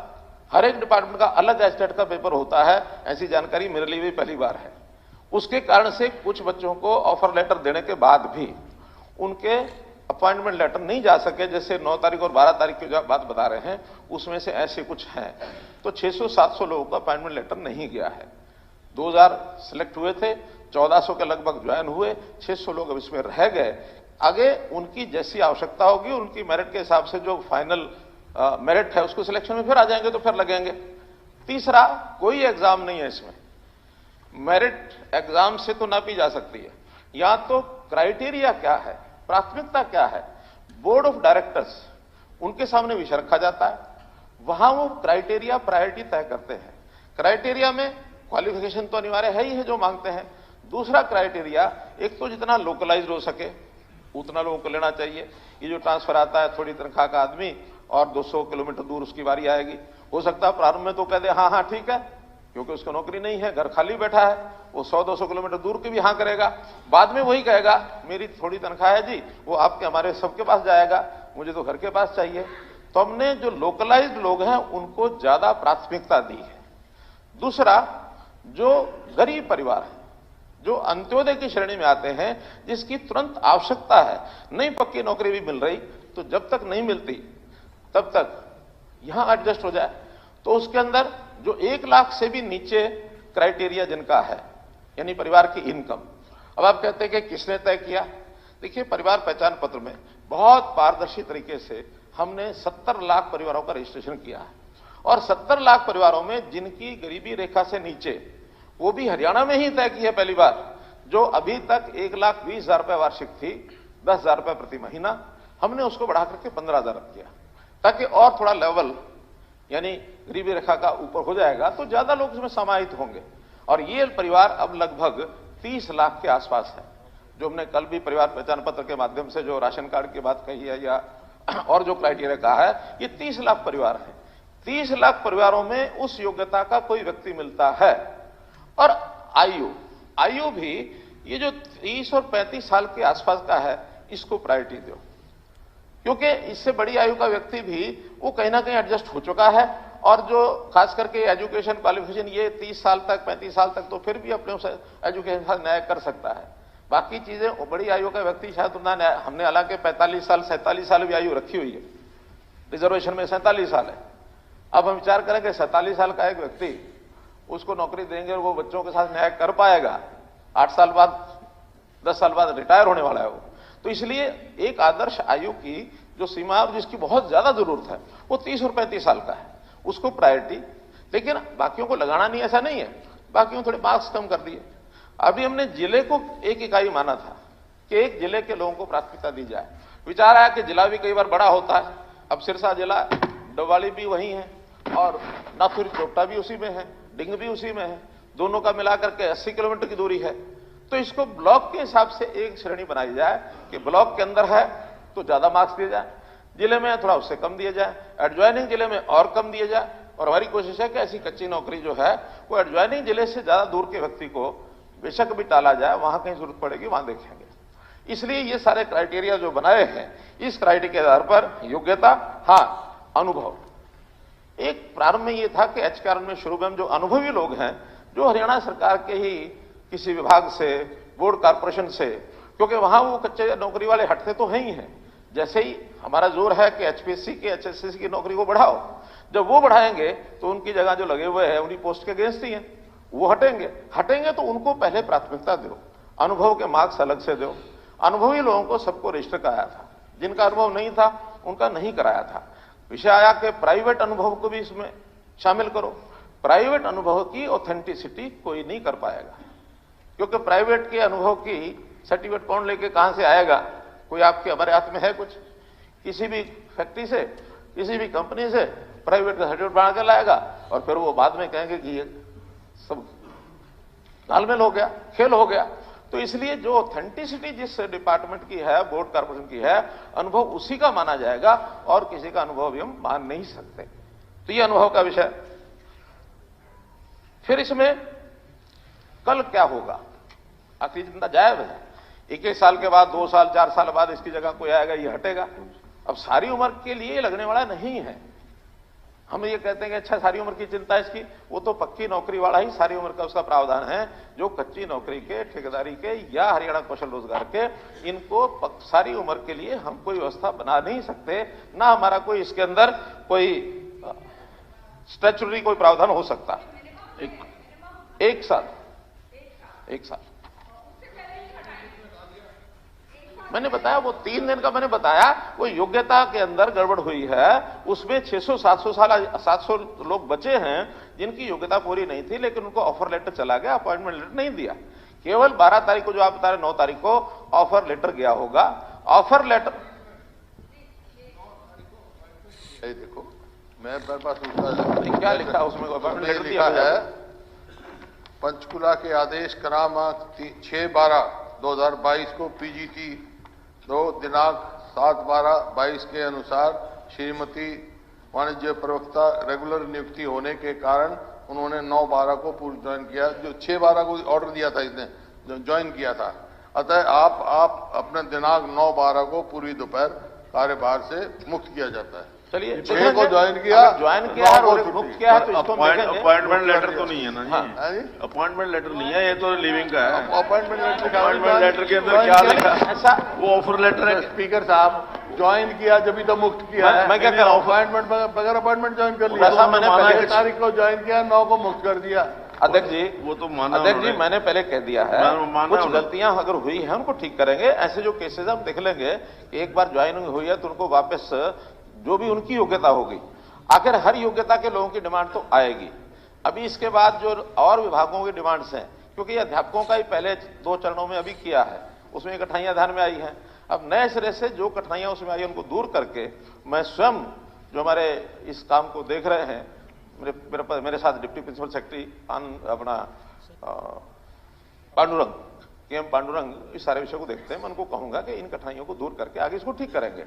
हर एक डिपार्टमेंट का अलग एचटेट का पेपर होता है। ऐसी जानकारी मेरे लिए भी पहली बार है। उसके कारण से कुछ बच्चों को ऑफर लेटर देने के बाद भी उनके अपॉइंटमेंट लेटर नहीं जा सके। जैसे 9 तारीख और 12 तारीख की जो बात बता रहे हैं उसमें से ऐसे कुछ हैं, तो 600-700 लोगों का अपॉइंटमेंट लेटर नहीं गया है। 2000 सिलेक्ट हुए थे, 1400 के लगभग ज्वाइन हुए, 600 लोग अब इसमें रह गए। आगे उनकी जैसी आवश्यकता होगी उनकी मेरिट के हिसाब से जो फाइनल मेरिट है उसको सिलेक्शन में फिर आ जाएंगे तो फिर लगेंगे। तीसरा, कोई एग्जाम नहीं है इसमें, मेरिट एग्जाम से तो नापी जा सकती है। या तो क्राइटेरिया क्या है, प्राथमिकता क्या है, बोर्ड ऑफ डायरेक्टर्स उनके सामने विषय रखा जाता है, वहां वो क्राइटेरिया प्रायोरिटी तय करते हैं। क्राइटेरिया में क्वालिफिकेशन तो अनिवार्य है ही है जो मांगते हैं। दूसरा क्राइटेरिया, एक तो जितना लोकलाइज्ड हो सके उतना लोगों को लेना चाहिए। ये जो ट्रांसफर आता है थोड़ी तनख्वाह का आदमी और 200 किलोमीटर दूर उसकी बारी आएगी, हो सकता है प्रारंभ में तो कह दे हाँ ठीक है, क्योंकि उसको नौकरी नहीं है, घर खाली बैठा है, वो 100-200 किलोमीटर दूर के भी हाँ करेगा। बाद में वही कहेगा मेरी थोड़ी तनख्वाह है जी, वो आपके हमारे सबके पास जाएगा, मुझे तो घर के पास चाहिए। तो हमने जो लोकलाइज्ड लोग हैं उनको ज्यादा प्राथमिकता दी है। दूसरा, जो गरीब परिवार है, जो अंत्योदय की श्रेणी में आते हैं, जिसकी तुरंत आवश्यकता है, नहीं पक्की नौकरी भी मिल रही, तो जब तक नहीं मिलती तब तक यहां एडजस्ट हो जाए। तो उसके अंदर जो 1 लाख से भी नीचे क्राइटेरिया जिनका है, यानी परिवार की इनकम। अब आप कहते हैं कि किसने तय किया? देखिए, परिवार पहचान पत्र में बहुत पारदर्शी तरीके से हमने 70 लाख परिवारों का रजिस्ट्रेशन किया है और 70 लाख परिवारों में जिनकी गरीबी रेखा से नीचे, वो भी हरियाणा में ही तय की है पहली बार। जो अभी तक 1,20,000 रुपए वार्षिक थी, 10,000 रुपए प्रति महीना, हमने उसको बढ़ा करके 15,000 किया, ताकि और थोड़ा लेवल यानी गरीबी रेखा का ऊपर हो जाएगा तो ज्यादा लोग इसमें समाहित होंगे। और ये परिवार अब लगभग 30 लाख के आसपास है। जो हमने कल भी परिवार पहचान पत्र के माध्यम से जो राशन कार्ड की बात कही है या और जो क्राइटेरिया कहा है, ये 30 लाख परिवार है। 30 लाख परिवारों में उस योग्यता का कोई व्यक्ति मिलता है। और आयु भी ये जो 30 और 35 साल के आसपास का है, इसको प्रायोरिटी दो, क्योंकि इससे बड़ी आयु का व्यक्ति भी वो कहीं ना कहीं एडजस्ट हो चुका है। और जो खास करके एजुकेशन क्वालिफिकेशन, ये 30 साल तक 35 साल तक तो फिर भी अपने उस एजुकेशन का न्याय कर सकता है। बाकी चीजें बड़ी आयु का व्यक्ति शायद उतना न्याय, हमने हालांकि 45 साल 47 साल भी आयु रखी हुई है, रिजर्वेशन में 47 साल है। अब हम विचार करें कि 47 साल का एक व्यक्ति, उसको नौकरी देंगे और वो बच्चों के साथ न्याय कर पाएगा? 8 साल बाद 10 साल बाद रिटायर होने वाला है वो। तो इसलिए एक आदर्श आयु की जो सीमा और जिसकी बहुत ज्यादा जरूरत है वो 30 और 35 साल का है, उसको प्रायोरिटी। लेकिन बाकियों को लगाना नहीं, ऐसा नहीं है, बाकियों थोड़े मार्क्स कम कर दिए। अभी हमने जिले को एक इकाई माना था कि एक जिले के लोगों को प्राथमिकता दी जाए। विचार आया कि जिला भी कई बार बड़ा होता है, अब सिरसा जिला, डवाली भी वही है और नाथुर चोपटा भी उसी में है, डिंग भी उसी में है, दोनों का मिलाकर के 80 किलोमीटर की दूरी है। तो इसको ब्लॉक के हिसाब से एक श्रेणी बनाई जाए कि ब्लॉक के अंदर है तो ज्यादा मार्क्स दिए जाए, जिले में थोड़ा उससे कम दिए जाए, एडजॉइनिंग जिले में और कम दिए जाए। और हमारी कोशिश है कि ऐसी कच्ची नौकरी जो है वो एडजॉइनिंग जिले से ज्यादा दूर के व्यक्ति को बेशक भी टाला जाए, वहां कहीं जरूरत पड़ेगी वहां देखेंगे। इसलिए ये सारे क्राइटेरिया जो बनाए हैं, इस क्राइटेरिया के आधार पर योग्यता, हाँ अनुभव। एक प्रारंभ में ये था कि एचकेआर में शुरू में हम जो अनुभवी लोग हैं, जो हरियाणा सरकार के ही किसी विभाग से, बोर्ड कॉर्पोरेशन से, क्योंकि वहां वो कच्चे नौकरी वाले हटते तो हैं ही हैं। जैसे ही हमारा जोर है कि एचपीएससी की, एचएससी की नौकरी को बढ़ाओ, जब वो बढ़ाएंगे तो उनकी जगह जो लगे हुए हैं उन्हीं पोस्ट के अगेंस्ट ही हैं, वो हटेंगे तो उनको पहले प्राथमिकता दो, अनुभव के मार्क्स अलग से दो। अनुभवी लोगों को सबको रजिस्टर कराया था, जिनका अनुभव नहीं था उनका नहीं कराया था। विषय आया कि प्राइवेट अनुभव को भी इसमें शामिल करो। प्राइवेट अनुभव की ऑथेंटिसिटी कोई नहीं कर पाएगा, क्योंकि प्राइवेट के अनुभव की सर्टिफिकेट कौन लेके कहां से आएगा? कोई आपके हमारे हाथ में है कुछ? किसी भी फैक्ट्री से, किसी भी कंपनी से प्राइवेट का सर्टिफिकेट बना के लाएगा और फिर वो बाद में कहेंगे कि ये सब तालमेल हो गया, खेल हो गया। तो इसलिए जो ऑथेंटिसिटी जिस डिपार्टमेंट की है, बोर्ड कॉर्पोरेशन की है, अनुभव उसी का माना जाएगा और किसी का अनुभव भी हम मान नहीं सकते। तो ये अनुभव का विषय। फिर इसमें कल क्या होगा? आखिरी चिंता जायज है। 1-1 साल के बाद, 2 साल, 4 साल बाद इसकी जगह कोई आएगा, ये हटेगा। अब सारी उम्र के लिए लगने वाला नहीं है। हम ये कहते हैं कि अच्छा सारी उम्र की चिंता है इसकी, वो तो पक्की नौकरी वाला ही सारी उम्र का उसका प्रावधान है। जो कच्ची नौकरी के, ठेकेदारी के या हरियाणा कौशल रोजगार के, इनको सारी उम्र के लिए हम कोई व्यवस्था बना नहीं सकते, ना हमारा कोई इसके अंदर कोई स्टैच्यूटरी कोई प्रावधान हो सकता। एक साल मैंने बताया, वो 3 दिन का मैंने बताया, वो योग्यता के अंदर गड़बड़ हुई है। उसमें 600-700 लोग बचे हैं जिनकी योग्यता पूरी नहीं थी, लेकिन उनको ऑफर लेटर चला गया, अपॉइंटमेंट लेटर नहीं दिया। केवल 12 तारीख को, जो आप बता रहे 9 तारीख को ऑफर लेटर गया होगा। ऑफर लेटर देखो, मैं मेरे पास क्या लिखा है उसमें? अपॉइंटमेंट लेटर लिखा है, पंचकुला के आदेश क्रमांक 6/12/2022 को पीजीटी 2 दिनांक 7/12/22 के अनुसार श्रीमती वाणिज्य प्रवक्ता रेगुलर नियुक्ति होने के कारण उन्होंने 9/12 को पूर्व ज्वाइन किया। जो 6/12 को ऑर्डर दिया था, इसने ज्वाइन किया था। अतः आप अपने दिनांक 9/12 को पूर्वी दोपहर कार्यभार से मुक्त किया जाता है। चलिए, 6 को ज्वाइन किया और मुक्त किया है, तो इसको अपॉइंटमेंट लेटर तो नहीं है ना जी? अपॉइंटमेंट लेटर नहीं है, ये तो लिविंग का है। अपॉइंटमेंट लेटर के अंदर क्या लिखा है? ऐसा वो ऑफर लेटर है। स्पीकर साहब, ज्वाइन किया जब भी तो मुक्त किया है। मैं क्या कह रहा हूँ, अपॉइंटमेंट बगैर अपॉइंटमेंट ज्वाइन कर लिया। ऐसा मैंने पहले तारीख को ज्वाइन किया, 9 को मुक्त कर दिया। अध्यक्ष जी, वो तो माना अध्यक्ष जी, मैंने पहले कह दिया है, कुछ गलतियां अगर हुई हैं उनको ठीक करेंगे। ऐसे जो केसेस हम देख लेंगे कि एक बार ज्वाइनिंग हुई है तो उनको वापस जो भी उनकी योग्यता होगी, आखिर हर योग्यता के लोगों की डिमांड तो आएगी। अभी इसके बाद जो और विभागों की डिमांड्स हैं, क्योंकि अध्यापकों का ही पहले 2 चरणों में अभी किया है, उसमें कठिनाइयां ध्यान में आई हैं। अब नए सिरे से जो कठिनाइयां उसमें आई उनको दूर करके मैं स्वयं जो हमारे इस काम को देख रहे हैं, मेरे साथ डिप्टी प्रिंसिपल सेक्रेटरी अपना पांडुरंग, KM पांडुरंग, इस सारे विषय को देखते हैं। मैं उनको कहूंगा कि इन कठिनाइयों को दूर करके आगे इसको ठीक करेंगे।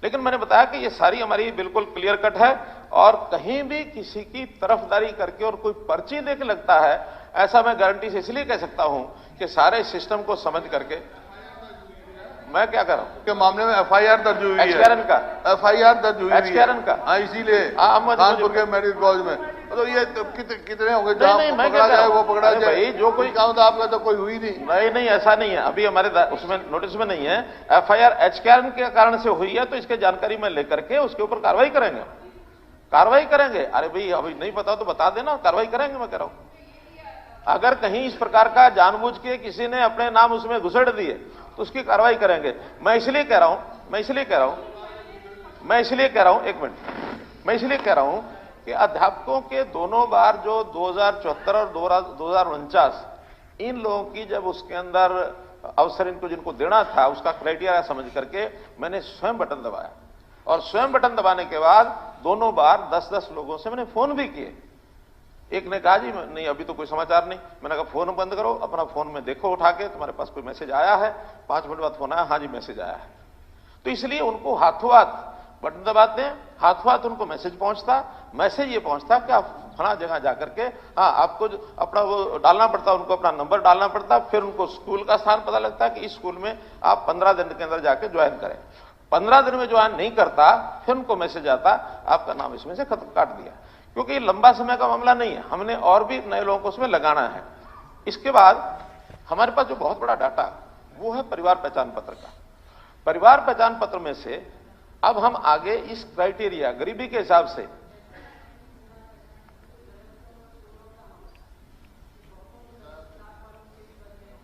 लेकिन मैंने बताया कि ये सारी हमारी बिल्कुल क्लियर कट है, और कहीं भी किसी की तरफदारी करके और कोई पर्ची देके लगता है, ऐसा मैं गारंटी से इसलिए कह सकता हूं कि सारे सिस्टम को समझ करके मैं क्या कर रहा हूं के मामले में FIR दर्ज हुई है। एक्सकेरन का FIR दर्ज हुई है एक्सकेरन का। हाँ, इसीलिए कानपुर के मेडिकल कॉलेज में। तो ये कितने होंगे जहां पकड़ा जाए वो पकड़ा जाए? भाई जो कोई काम था आपका तो कोई हुई नहीं। नहीं, ऐसा नहीं है। अभी हमारे उसमें नोटिस में नहीं है। FIR एक्सकेरन के कारण से हुई है, तो इसके जानकारी में लेकर के उसके ऊपर कार्रवाई करेंगे। अरे भाई अभी नहीं पता तो बता देना, कार्रवाई करेंगे। मैं कह रहा हूं अगर कहीं इस प्रकार का जानबूझ के किसी ने अपने नाम उसमें घुसेड़ दिए तो उसकी कार्रवाई करेंगे। मैं इसलिए कह रहा हूं, एक मिनट, मैं इसलिए कह रहा हूं कि अध्यापकों के दोनों बार जो 2074 और 2049 इन लोगों की जब उसके अंदर अवसर इनको जिनको देना था उसका क्राइटेरिया समझ करके मैंने स्वयं बटन दबाया, और स्वयं बटन दबाने के बाद दोनों बार 10-10 लोगों से मैंने फोन भी किए। एक ने कहा जी नहीं अभी तो कोई समाचार नहीं। मैंने कहा फोन बंद करो, अपना फोन में देखो उठा के तुम्हारे पास कोई मैसेज आया है। 5 मिनट बाद फोन आया, हाँ जी मैसेज आया है। तो इसलिए उनको हाथों हाथ बटन दबाते हैं, हाथों हाथ उनको मैसेज ये पहुंचता कि आप फला जगह जाकर के, हाँ आपको अपना वो डालना पड़ता, उनको अपना नंबर डालना पड़ता, फिर उनको स्कूल का स्थान पता लगता कि इस स्कूल में आप 15 दिन के अंदर जाके ज्वाइन करें। 15 दिन में ज्वाइन नहीं करता, फिर उनको मैसेज आता आपका नाम इसमें से खत्म काट दिया। क्योंकि ये लंबा समय का मामला नहीं है, हमने और भी नए लोगों को उसमें लगाना है। इसके बाद हमारे पास जो बहुत बड़ा डाटा वो है परिवार पहचान पत्र का। परिवार पहचान पत्र में से अब हम आगे इस क्राइटेरिया गरीबी के हिसाब से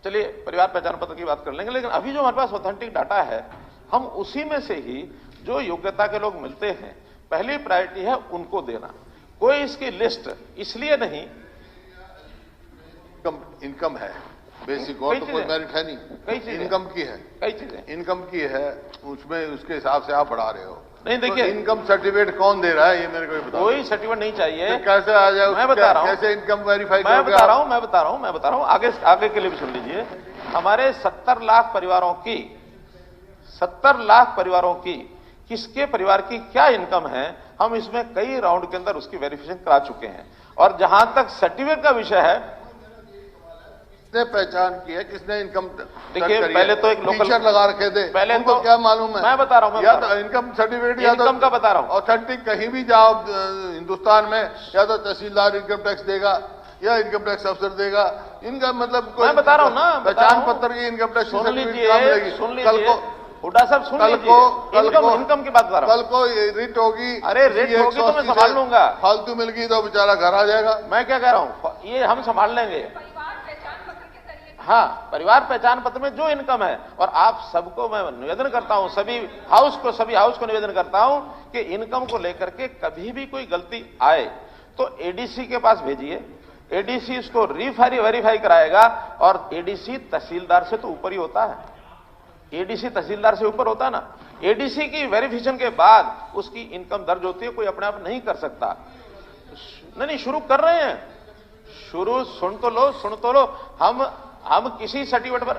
चलिए परिवार पहचान पत्र की बात कर लेंगे, लेकिन अभी जो हमारे पास ऑथेंटिक डाटा है हम उसी में से ही जो योग्यता के लोग मिलते हैं पहली प्रायोरिटी है उनको देना। कोई इसकी लिस्ट इसलिए नहीं, इनकम है बेसिक और तो कोई मेरिट है नहीं, कई चीजें इनकम की है, कई चीजें इनकम की है, उसमें उसके हिसाब से आप बढ़ा रहे हो। नहीं देखिए, इनकम सर्टिफिकेट कौन दे रहा है ये मेरे को बताओ। कोई सर्टिफिकेट नहीं चाहिए। कैसे आ जाए? मैं बता रहा हूं, कैसे इनकम वेरीफाई मैं बता रहा हूं, आगे के लिए भी सुन लीजिए। हमारे 70 लाख परिवारों की किसके परिवार की क्या इनकम है, हम इसमें कई राउंड के अंदर उसकी वेरिफिकेशन करा चुके हैं। और जहां तक सर्टिफिकेट का विषय है, किसने पहचान की है, किसने इनकम? देखिए पहले तो एक लोकल टीचर लगा रखे थे, पहले उनको तो क्या मालूम है? मैं बता रहा हूं, या तो इनकम सर्टिफिकेट या इनकम का बता रहा हूं, ऑथेंटिक कहीं भी जाओ हिंदुस्तान में, या तो तहसीलदार इनकम टैक्स देगा या इनकम टैक्स अफसर देगा। इनका मतलब मैं बता रहा हूं ना, पहचान पत्र की इनकम टैक्स सुन लीजिए हुड्डा साहब, सुन लीजिए, इनकम की बात कर रहा हूं। कल को रिट होगी, अरे रिट होगी तो मैं संभाल लूंगा। फालतू मिल गई तो बेचारा घर आ जाएगा। मैं क्या कह रहा हूं, ये हम संभाल लेंगे। हाँ, परिवार पहचान पत्र में जो इनकम है, और आप सबको मैं निवेदन करता हूं, सभी हाउस को निवेदन करता हूं कि इनकम को लेकर के कभी भी कोई गलती आए तो एडीसी के पास भेजिए, एडीसी इसको वेरीफाई कराएगा। और एडीसी तहसीलदार से तो ऊपर ही होता है, एडीसी तहसीलदार से ऊपर होता है ना। एडीसी की वेरिफिकेशन के बाद उसकी इनकम दर्ज होती है, कोई अपने आप नहीं कर सकता। नहीं, शुरू कर रहे हैं, शुरू सुन तो लो। हम किसी सर्टिफिकेट पर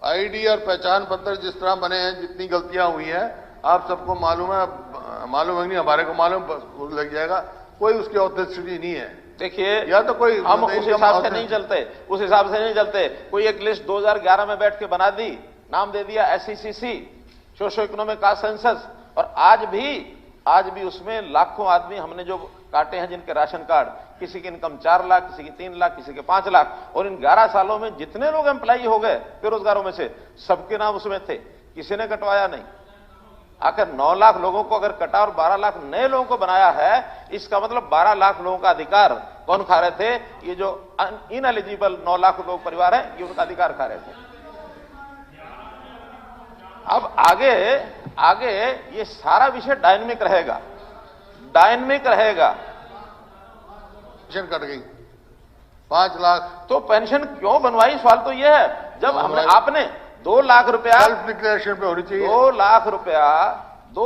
आईडी और पहचान पत्र जिस तरह बने हैं, जितनी गलतियां हुई हैं, आप सबको मालूम है नहीं, हमारे को मालूम लग जाएगा। कोई उसकी ऑथेंटिसिटी नहीं है। देखिए, या तो कोई हम उस हिसाब से नहीं चलते, कोई एक लिस्ट 2011 में बैठ के बना दी, नाम दे दिया SECC, socio economic caste census, और आज भी उसमें लाखों आदमी हमने जो काटे हैं जिनके राशन कार्ड, किसी की इनकम 4 लाख, किसी की 3 लाख, किसी के 5 लाख, और इन 11 सालों में जितने लोग एम्प्लॉई हो गए बेरोजगारों में से, सबके नाम उसमें थे, किसी ने कटवाया नहीं। आखिर 9 लाख लोगों को अगर कटा और 12 लाख नए लोगों को बनाया है, इसका मतलब 12 लाख लोगों का अधिकार कौन खा रहे थे? ये जो इनएलिजिबल 9 लाख लोग परिवार है, ये उनका अधिकार खा रहे थे। अब आगे ये सारा विषय डायनेमिक रहेगा। पेंशन कट गई 5 लाख, तो पेंशन क्यों बनवाई? सवाल तो ये है, जब आपने 2 लाख रुपया सेल्फ डिक्लेरेशन पे होनी चाहिए। 2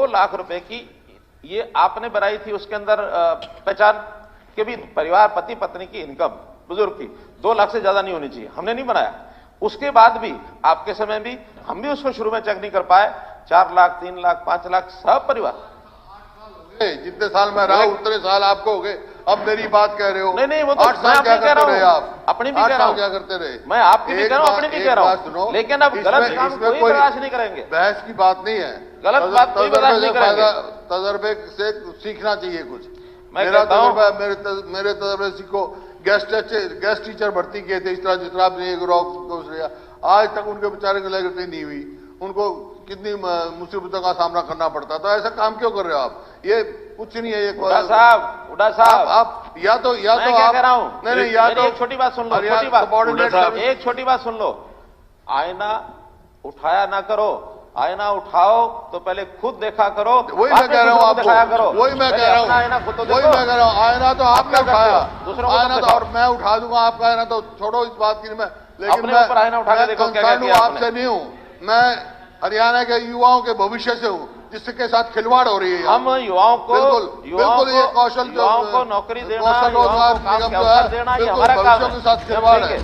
लाख रुपए की ये आपने बनाई थी, उसके अंदर पहचान के भी परिवार पति पत्नी की इनकम बुजुर्ग की 2 लाख से ज्यादा नहीं होनी चाहिए, हमने नहीं बनाया। उसके बाद भी आपके समय भी हम भी उसको शुरू में चेक नहीं कर पाए। 4 लाख, 3 लाख, 5 लाख सब परिवार। जितने साल में रहा उतने साल आपको हो गए। अब मेरी बात कह रहे हो? नहीं, वो तो मैं अपनी कह रहा हूं, आप अपनी भी कह रहा हूं, क्या करते रहे? मैं आपकी भी कह रहा हूं, अपनी भी कह रहा हूं, लेकिन अब गलत काम कोई बर्दाश्त नहीं करेंगे। बहस की बात नहीं है, गलत बात कोई बर्दाश्त नहीं करेंगे। तजर्बे से सीखना चाहिए कुछ। मेरे तजर्बे सीखो। गेस्ट टीचर भर्ती किए थे इस तरह जिस तरह आपने आज तक उनके बेचारे को लेकर नहीं हुई, उनको कितनी मुसीबतों का सामना करना पड़ता। तो ऐसा काम क्यों कर रहे हो आप? ये कुछ नहीं है। हुड्डा साहब आप या तो मैं क्या कह रहा हूं? नहीं, या तो एक छोटी बात सुन लो, एक छोटी बात सुन लो। आईना उठाया ना करो, आईना उठाओ तो पहले खुद देखा करो। वही मैं कह रहा हूं, दिखाया करो। वही मैं कह रहा हूं, आईना खुद तो वही मैं कह रहा हूं। आईना तो आपने उठाया, दूसरों आईना तो और मैं उठा दूंगा आपका आईना, तो छोड़ो इस बात की। मैं लेकिन मैं आईना उठा के देखो क्या किया आपसे नहीं हूं। मैं हरियाणा के युवाओं के भविष्य से हूं, जिसके साथ खिलवाड़ हो रही है। हम युवाओं को ये कौशल युवाओं को नौकरी देना, कौशल रोजगार निगम जो है देना, ये हमारा काम है। के साथ खिलवाड़ है,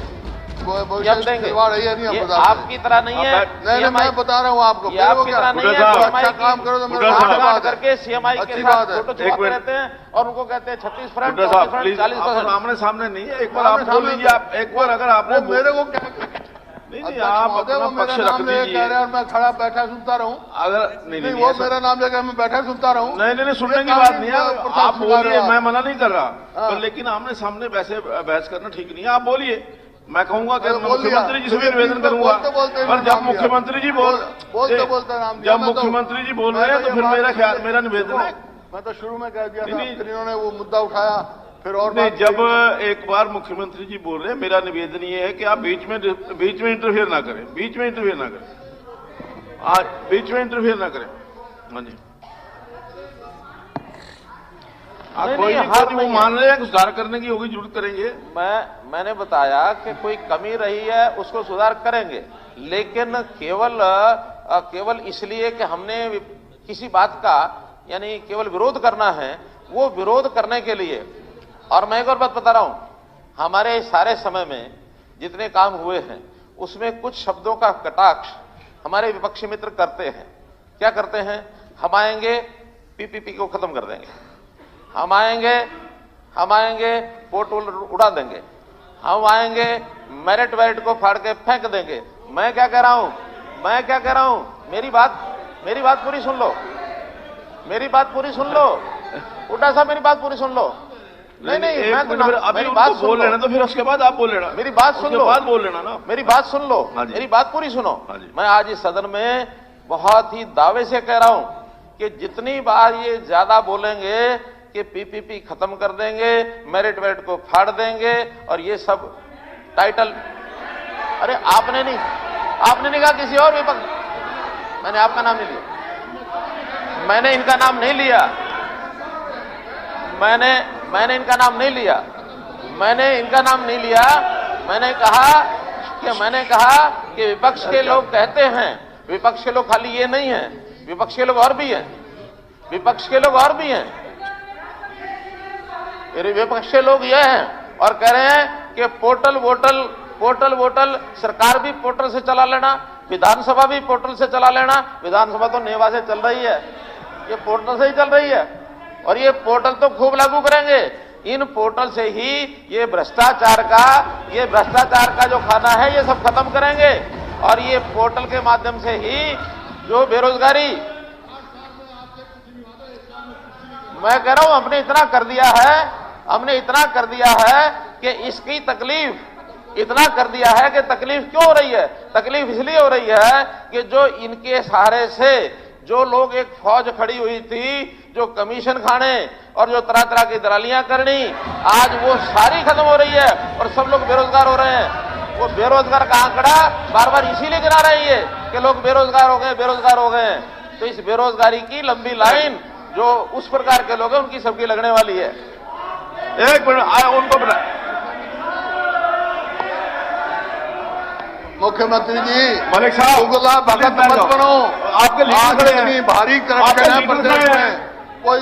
खिलवाड़ है, ये नहीं हम आपकी तरह नहीं है। नहीं, मैं बता रहा हूँ आपको, आपकी तरह नहीं है। अच्छा काम करो तो मेरे बात करके CMI के साथ फोटो छुपाते रहते हैं और उनको कहते हैं 36%, 40%। आमने सामने नहीं है, एक बार आप बोल लीजिए। आप एक बार अगर आपने मेरे को नहीं, आप अपना पक्ष रख दीजिए। मैं खड़ा बैठा सुनता रहूं। अगर नहीं वो मेरा नाम लेकर मैं बैठा सुनता रहूं। नहीं, सुनने की बात नहीं है। आप बोलिए, मैं मना नहीं कर रहा, लेकिन आमने सामने वैसे बहस करना ठीक नहीं है। आप बोलिए, मैं कहूंगा कि मुख्यमंत्री जी से भी निवेदन करूंगा। पर जब मुख्यमंत्री जी जब मुख्यमंत्री जी बोल रहे हैं तो फिर मेरा निवेदन है। मैं तो शुरू में कह दिया था, फिर इन्होंने वो मुद्दा उठाया, फिर और नहीं। जब एक बार मुख्यमंत्री जी बोल रहे हैं, मेरा निवेदन ये है कि आप बीच में इंटरफेयर ना करें, बीच में इंटरफेयर ना करें। हाँ जी। कोई वो मान रहे हैं सुधार करने की होगी, जरूरत करेंगे। मैंने बताया कि कोई कमी रही है उसको सुधार करेंगे, लेकिन केवल इसलिए कि हमने किसी बात का यानी केवल विरोध करना है, वो विरोध करने के लिए। और मैं एक और बात बता रहा हूं, हमारे सारे समय में जितने काम हुए हैं उसमें कुछ शब्दों का कटाक्ष हमारे विपक्षी मित्र करते हैं। क्या करते हैं? हम आएंगे पीपीपी को खत्म कर देंगे, हम आएंगे पोर्ट उड़ा देंगे, हम आएंगे मेरिट वेरिट को फाड़ के फेंक देंगे। मैं क्या कह रहा हूं? मेरी बात पूरी सुन लो, उड़ा साहब मेरी बात पूरी सुन लो। नहीं मैं तो मेरी बात बोल लेना, तो फिर उसके बाद आप बोल लेना। मेरी बात सुन लो, बाद बोल लेना ना। मेरी बात सुन लो, मेरी बात पूरी सुनो। मैं आज इस सदन में बहुत ही दावे से कह रहा हूं कि जितनी बार ये ज्यादा बोलेंगे कि पीपीपी खत्म कर देंगे, मेरिट वेरिट को फाड़ देंगे और ये सब टाइटल, अरे आपने नहीं कहा किसी और विपक्ष, मैंने आपका नाम नहीं लिया, मैंने इनका नाम नहीं लिया, मैंने इनका नाम नहीं लिया। मैंने कहा कि विपक्ष के लोग कहते हैं, विपक्ष के लोग खाली ये नहीं है, विपक्ष के लोग और भी हैं, विपक्ष के लोग ये हैं और कह रहे हैं कि पोर्टल वोटल सरकार भी पोर्टल से चला लेना, विधानसभा भी पोर्टल से चला लेना। विधानसभा तो नेवा से चल रही है, ये पोर्टल से ही चल रही है और ये पोर्टल तो खूब लागू करेंगे। इन पोर्टल से ही ये भ्रष्टाचार का जो खाना है ये सब खत्म करेंगे और ये पोर्टल के माध्यम से ही जो बेरोजगारी, मैं कह रहा हूं हमने इतना कर दिया है कि इसकी तकलीफ क्यों हो रही है? तकलीफ इसलिए हो रही है कि जो इनके सहारे से जो लोग एक फौज खड़ी हुई थी, जो कमीशन खाने और जो तरह तरह की दलालियां करनी, आज वो सारी खत्म हो रही है और सब लोग बेरोजगार हो रहे हैं। वो बेरोजगार का आंकड़ा बार बार इसीलिए गिरा रही है कि लोग बेरोजगार हो गए हैं। तो इस बेरोजगारी की लंबी लाइन जो उस प्रकार के लोग हैं उनकी सबकी लगने वाली है। एक मिनट उनको मुख्यमंत्री जी, मलिक साहब उगला भगत मत बनो, आपके लीडर इतनी भारी करप्शन है प्रदेश में, कोई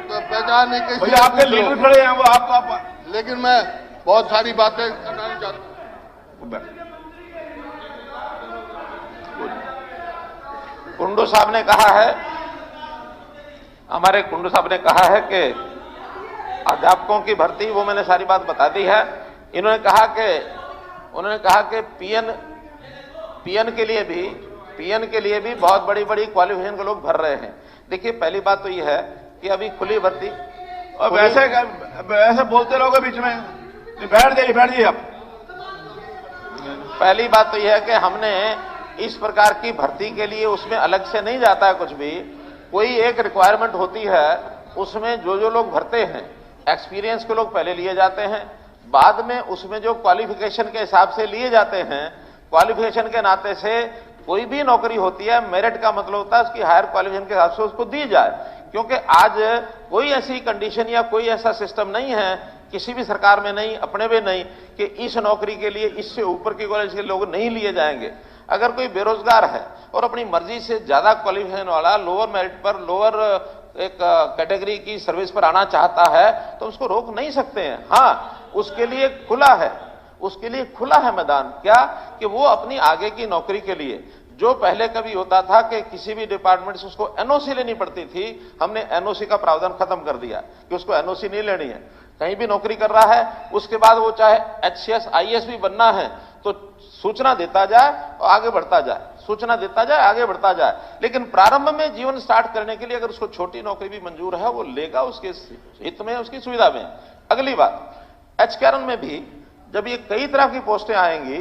पहचान नहीं किसी आपके लीडर खड़े हैं, वो आपका। लेकिन मैं बहुत सारी बातें करना चाहता हूं। कुंडू साहब ने कहा है, हमारे कुंडू साहब ने कहा है कि अध्यापकों की भर्ती, वो मैंने सारी बात बता दी है। उन्होंने कहा कि पीएन के लिए भी बहुत बड़ी क्वालिफिकेशन के लोग भर रहे हैं। देखिए, पहली बात तो यह है कि अभी खुली भर्ती, और वैसे बोलते रहोगे बीच में, बैठ जाइए आप। पहली बात तो यह है कि हमने इस प्रकार की भर्ती के लिए उसमें अलग से नहीं जाता है कुछ भी। कोई एक रिक्वायरमेंट होती है, उसमें जो लोग भरते हैं, एक्सपीरियंस के लोग पहले लिए जाते हैं, बाद में उसमें जो क्वालिफिकेशन के हिसाब से लिए जाते हैं, क्वालिफिकेशन के नाते से कोई भी नौकरी होती है, मेरिट का मतलब होता है उसकी हायर क्वालिफिकेशन के हिसाब से उसको दी जाए। क्योंकि आज कोई ऐसी कंडीशन या कोई ऐसा सिस्टम नहीं है, किसी भी सरकार में नहीं, अपने में नहीं, कि इस नौकरी के लिए इससे ऊपर के कॉलेज के लोग नहीं लिए जाएंगे। अगर कोई बेरोजगार है और अपनी मर्जी से ज्यादा क्वालिफिकेशन वाला लोअर मेरिट पर, लोअर एक कैटेगरी की सर्विस पर आना चाहता है तो उसको रोक नहीं सकते हैं। हाँ, उसके लिए खुला है मैदान। क्या कि वो अपनी आगे की नौकरी के लिए, जो पहले कभी होता था कि किसी भी डिपार्टमेंट से उसको एनओसी लेनी पड़ती थी, हमने एनओसी का प्रावधान खत्म कर दिया कि उसको एनओसी नहीं लेनी है। कहीं भी नौकरी कर रहा है, उसके बाद वो चाहे एचसीएस आईएएस भी बनना है तो सूचना देता जाए और आगे बढ़ता जाए, लेकिन प्रारंभ में जीवन स्टार्ट करने के लिए अगर उसको छोटी नौकरी भी मंजूर है, वो लेगा, उसके हित में, उसकी सुविधा में। अगली बात, एचकेआरएन में भी जब ये कई तरह की पोस्टें आएंगी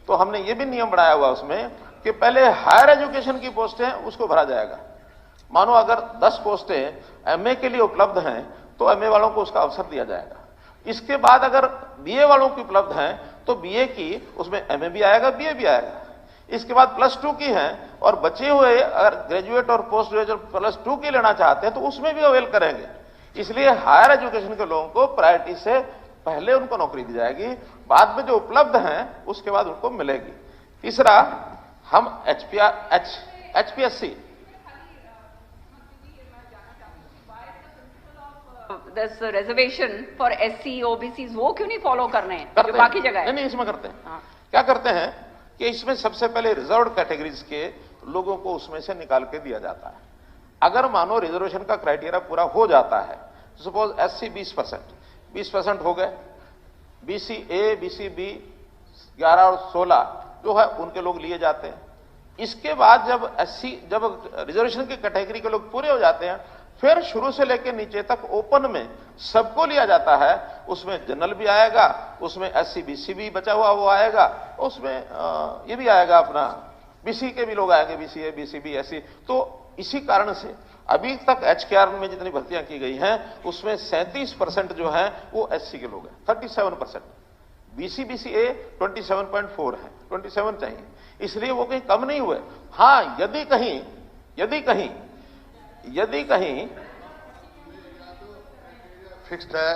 तो हमने ये भी नियम बनाया हुआ उसमें कि पहले हायर एजुकेशन की पोस्टें उसको भरा जाएगा। मानो अगर 10 पोस्टें एमए के लिए उपलब्ध हैं तो एमए वालों को उसका अवसर दिया जाएगा। इसके बाद अगर बीए वालों की उपलब्ध हैं तो बीए की उसमें एमए भी आएगा, बीए भी आएगा। इसके बाद +2 की हैं और बचे हुए अगर ग्रेजुएट और पोस्ट ग्रेजुएट +2 की लेना चाहते हैं तो उसमें भी अवेल करेंगे। इसलिए हायर एजुकेशन के लोगों को प्रायोरिटी से पहले उनको नौकरी दी जाएगी, बाद में जो उपलब्ध हैं उसके बाद उनको मिलेगी। तीसरा, हम HPSC this reservation for SC OBC वो क्यों नहीं फॉलो करने हैं जो बाकी जगह है? नहीं, इसमें करते हैं। क्या करते हैं कि इसमें सबसे पहले रिजर्व्ड कैटेगरीज के लोगों को उसमें से निकाल के दिया जाता है। अगर मानो रिजर्वेशन का क्राइटेरिया पूरा हो जाता है, सपोज एससी 20% हो गए, बीसी ए, बीसी बी 11 और 16 जो है उनके लोग लिए जाते हैं। इसके बाद जब रिजर्वेशन की कैटेगरी के लोग पूरे हो जाते हैं, फिर शुरू से लेकर नीचे तक ओपन में सबको लिया जाता है। उसमें जनरल भी आएगा, उसमें एससी बीसी भी बचा हुआ वो आएगा, उसमें ये भी आएगा अपना बीसी के भी लोग आएंगे, बीसीए बीसीबी एससी। तो इसी कारण से अभी तक एचकेआर में जितनी भर्तियां की गई हैं उसमें 37% जो है वो एससी के लोग हैं, 37%। बीसी बीसीए 27.4 है, 27 चाहिए, इसलिए वो कहीं कम नहीं हुए। हाँ, यदि कहीं फिक्स्ड है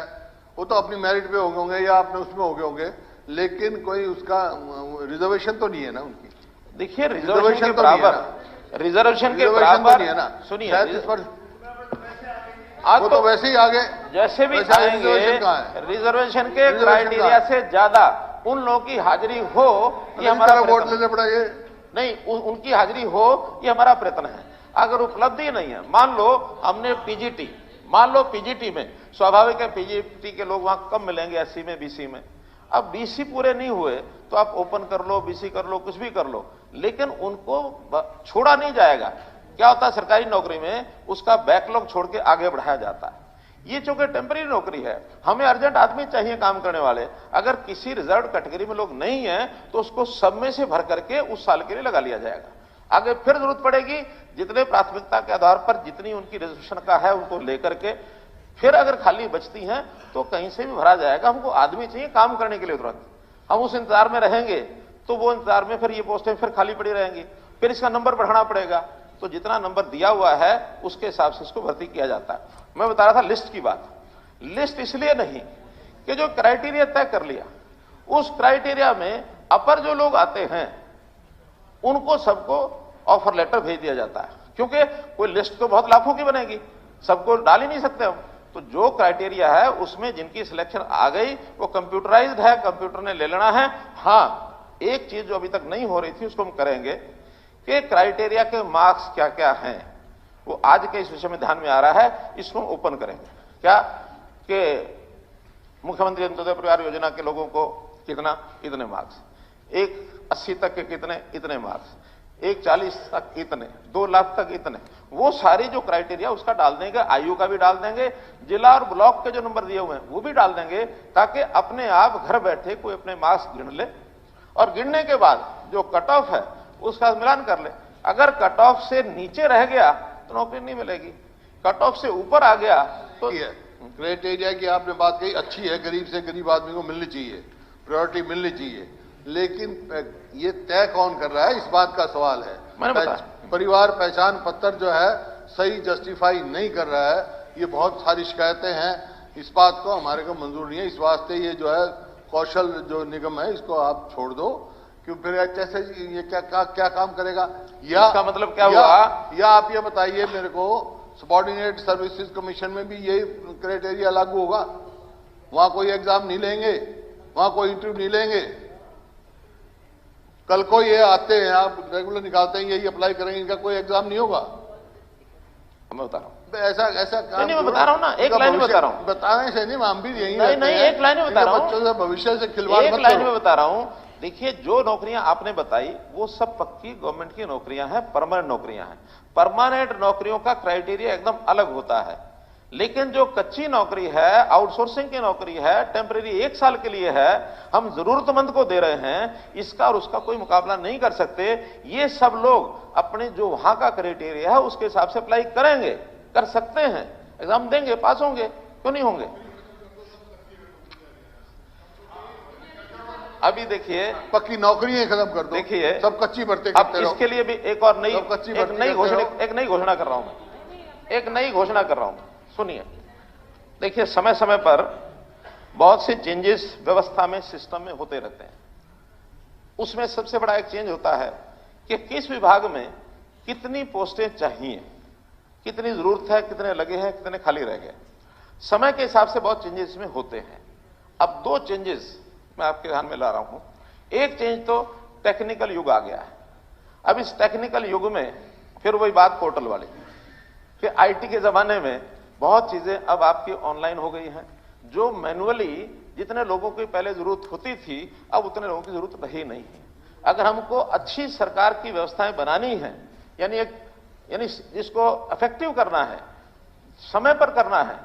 वो तो अपनी मेरिट पे होंगे या अपने उसमें हो गए होंगे, लेकिन कोई उसका रिजर्वेशन तो नहीं है ना उनकी। देखिए, रिजर्वेशन के बराबर नहीं है ना, सुनिए, वो तो वैसे ही आगे जैसे भी आएंगे, रिजर्वेशन के क्राइटेरिया से ज्यादा उन लोगों की हाजिरी हो, ये हमारा वोट लेने पड़ेगा नहीं, उनकी हाजिरी हो ये हमारा प्रयत्न है। अगर उपलब्धि नहीं है, मान लो हमने पीजीटी में स्वाभाविक है पीजीटी के लोग वहां कम मिलेंगे एससी में बीसी में। अब बीसी पूरे नहीं हुए तो आप ओपन कर लो, बीसी कर लो, कुछ भी कर लो, लेकिन उनको छोड़ा नहीं जाएगा। क्या होता है सरकारी नौकरी में, उसका बैकलॉग छोड़ के आगे बढ़ाया जाता है। ये चूंकि टेम्पररी नौकरी है, हमें अर्जेंट आदमी चाहिए काम करने वाले। अगर किसी रिजर्व कैटेगरी में लोग नहीं है तो उसको सब में से भर करके उस साल के लिए लगा लिया जाएगा। आगे फिर जरूरत पड़ेगी, जितने प्राथमिकता के आधार पर जितनी उनकी रिजर्वेशन का है उनको लेकर के फिर अगर खाली बचती हैं तो कहीं से भी भरा जाएगा। हमको आदमी चाहिए काम करने के लिए तुरंत। हम उस इंतजार में रहेंगे तो वो इंतजार में फिर ये पोस्टें फिर खाली पड़ी रहेंगी, फिर इसका नंबर बढ़ाना पड़ेगा। तो जितना नंबर दिया हुआ है उसके हिसाब से इसको भर्ती किया जाता है। मैं बता रहा था लिस्ट की बात। लिस्ट इसलिए नहीं कि जो क्राइटेरिया तय कर लिया, उस क्राइटेरिया में अपर जो लोग आते हैं उनको सबको ऑफर लेटर भेज दिया जाता है, क्योंकि कोई लिस्ट तो बहुत लाखों की बनेगी, सबको डाल ही नहीं सकते हम। तो जो क्राइटेरिया है उसमें जिनकी सिलेक्शन आ गई वो कंप्यूटराइज्ड है, कंप्यूटर ने ले लेना है। हाँ, एक चीज जो अभी तक नहीं हो रही थी उसको हम करेंगे कि क्राइटेरिया के मार्क्स क्या क्या हैं, वो आज के इस विषय में ध्यान में आ रहा है, इसको हम ओपन करेंगे। क्या कि मुख्यमंत्री अंत्योदय परिवार योजना के लोगों को कितना, इतने मार्क्स, एक 80 तक के कितने, इतने मार्क्स, एक 40 तक इतने, 2 लाख तक इतने, वो सारी जो क्राइटेरिया उसका डाल देंगे, आयु का भी डाल देंगे, जिला और ब्लॉक के जो नंबर दिए हुए हैं वो भी डाल देंगे, ताकि अपने आप घर बैठे कोई अपने मार्क्स गिन ले और गिनने के बाद जो कट ऑफ है उसका मिलान कर ले। अगर कट ऑफ से नीचे रह गया तो नौकरी नहीं मिलेगी, कट ऑफ से ऊपर आ गया तो क्राइटेरिया की आपने बात कही अच्छी है, गरीब से गरीब आदमी को मिलनी चाहिए, प्रायोरिटी मिलनी चाहिए, लेकिन ये तय कौन कर रहा है इस बात का सवाल है। परिवार पहचान पत्र जो है सही जस्टिफाई नहीं कर रहा है, ये बहुत सारी शिकायतें हैं, इस बात को हमारे को मंजूर नहीं है। इस वास्ते ये जो है कौशल जो निगम है इसको आप छोड़ दो, क्यों फिर कैसे ये क्या काम करेगा। या इसका मतलब क्या हुआ, या आप ये बताइए मेरे को, सबॉर्डिनेट सर्विसेज कमीशन में भी यही क्राइटेरिया लागू होगा? वहां कोई एग्जाम नहीं लेंगे, वहां कोई इंटरव्यू नहीं लेंगे, कल को ये आते हैं आप रेगुलर निकालते हैं यही अप्लाई करेंगे, इनका कोई एग्जाम नहीं होगा? मैं बता रहा हूं ऐसा काम नहीं, मैं बता रहा हूं ना, एक लाइन में बता रहा हूं, बताने से नहीं, हम भी यही नहीं, एक लाइन में बता रहा हूं, बच्चों से भविष्य से खिलवाड़, एक लाइन में बता रहा हूं। देखिए, जो नौकरियां आपने बताई वो सब पक्की गवर्नमेंट की नौकरियां हैं, परमानेंट नौकरियां हैं। परमानेंट नौकरियों का क्राइटेरिया एकदम अलग होता है, लेकिन जो कच्ची नौकरी है, आउटसोर्सिंग की नौकरी है, टेम्परेरी 1 साल के लिए है, हम जरूरतमंद को दे रहे हैं, इसका और उसका कोई मुकाबला नहीं कर सकते। ये सब लोग अपने जो वहां का क्राइटेरिया है उसके हिसाब से अप्लाई करेंगे, कर सकते हैं, एग्जाम देंगे, पास होंगे, क्यों नहीं होंगे। अभी देखिए, पक्की नौकरियां खत्म कर दो, देखिए सब कच्ची भर्ती अब इसके लिए भी एक और नई घोषणा कर रहा हूं मैं, एक नई घोषणा कर रहा हूं। सुनिए, देखिए, समय समय पर बहुत से चेंजेस व्यवस्था में, सिस्टम में होते रहते हैं। उसमें सबसे बड़ा एक चेंज होता है कि किस विभाग में कितनी पोस्टें चाहिए, कितनी जरूरत है, कितने लगे हैं, कितने खाली रह गए। समय के हिसाब से बहुत चेंजेस इसमें होते हैं। अब दो चेंजेस मैं आपके ध्यान में ला रहा हूं। एक चेंज तो टेक्निकल युग आ गया है। अब इस टेक्निकल युग में फिर वही बात पोर्टल वाली, फिर आईटी के जमाने में बहुत चीजें अब आपकी ऑनलाइन हो गई हैं। जो मैनुअली जितने लोगों की पहले जरूरत होती थी, अब उतने लोगों की जरूरत रही नहीं है। अगर हमको अच्छी सरकार की व्यवस्थाएं बनानी है, यानी जिसको इफेक्टिव करना है, समय पर करना है,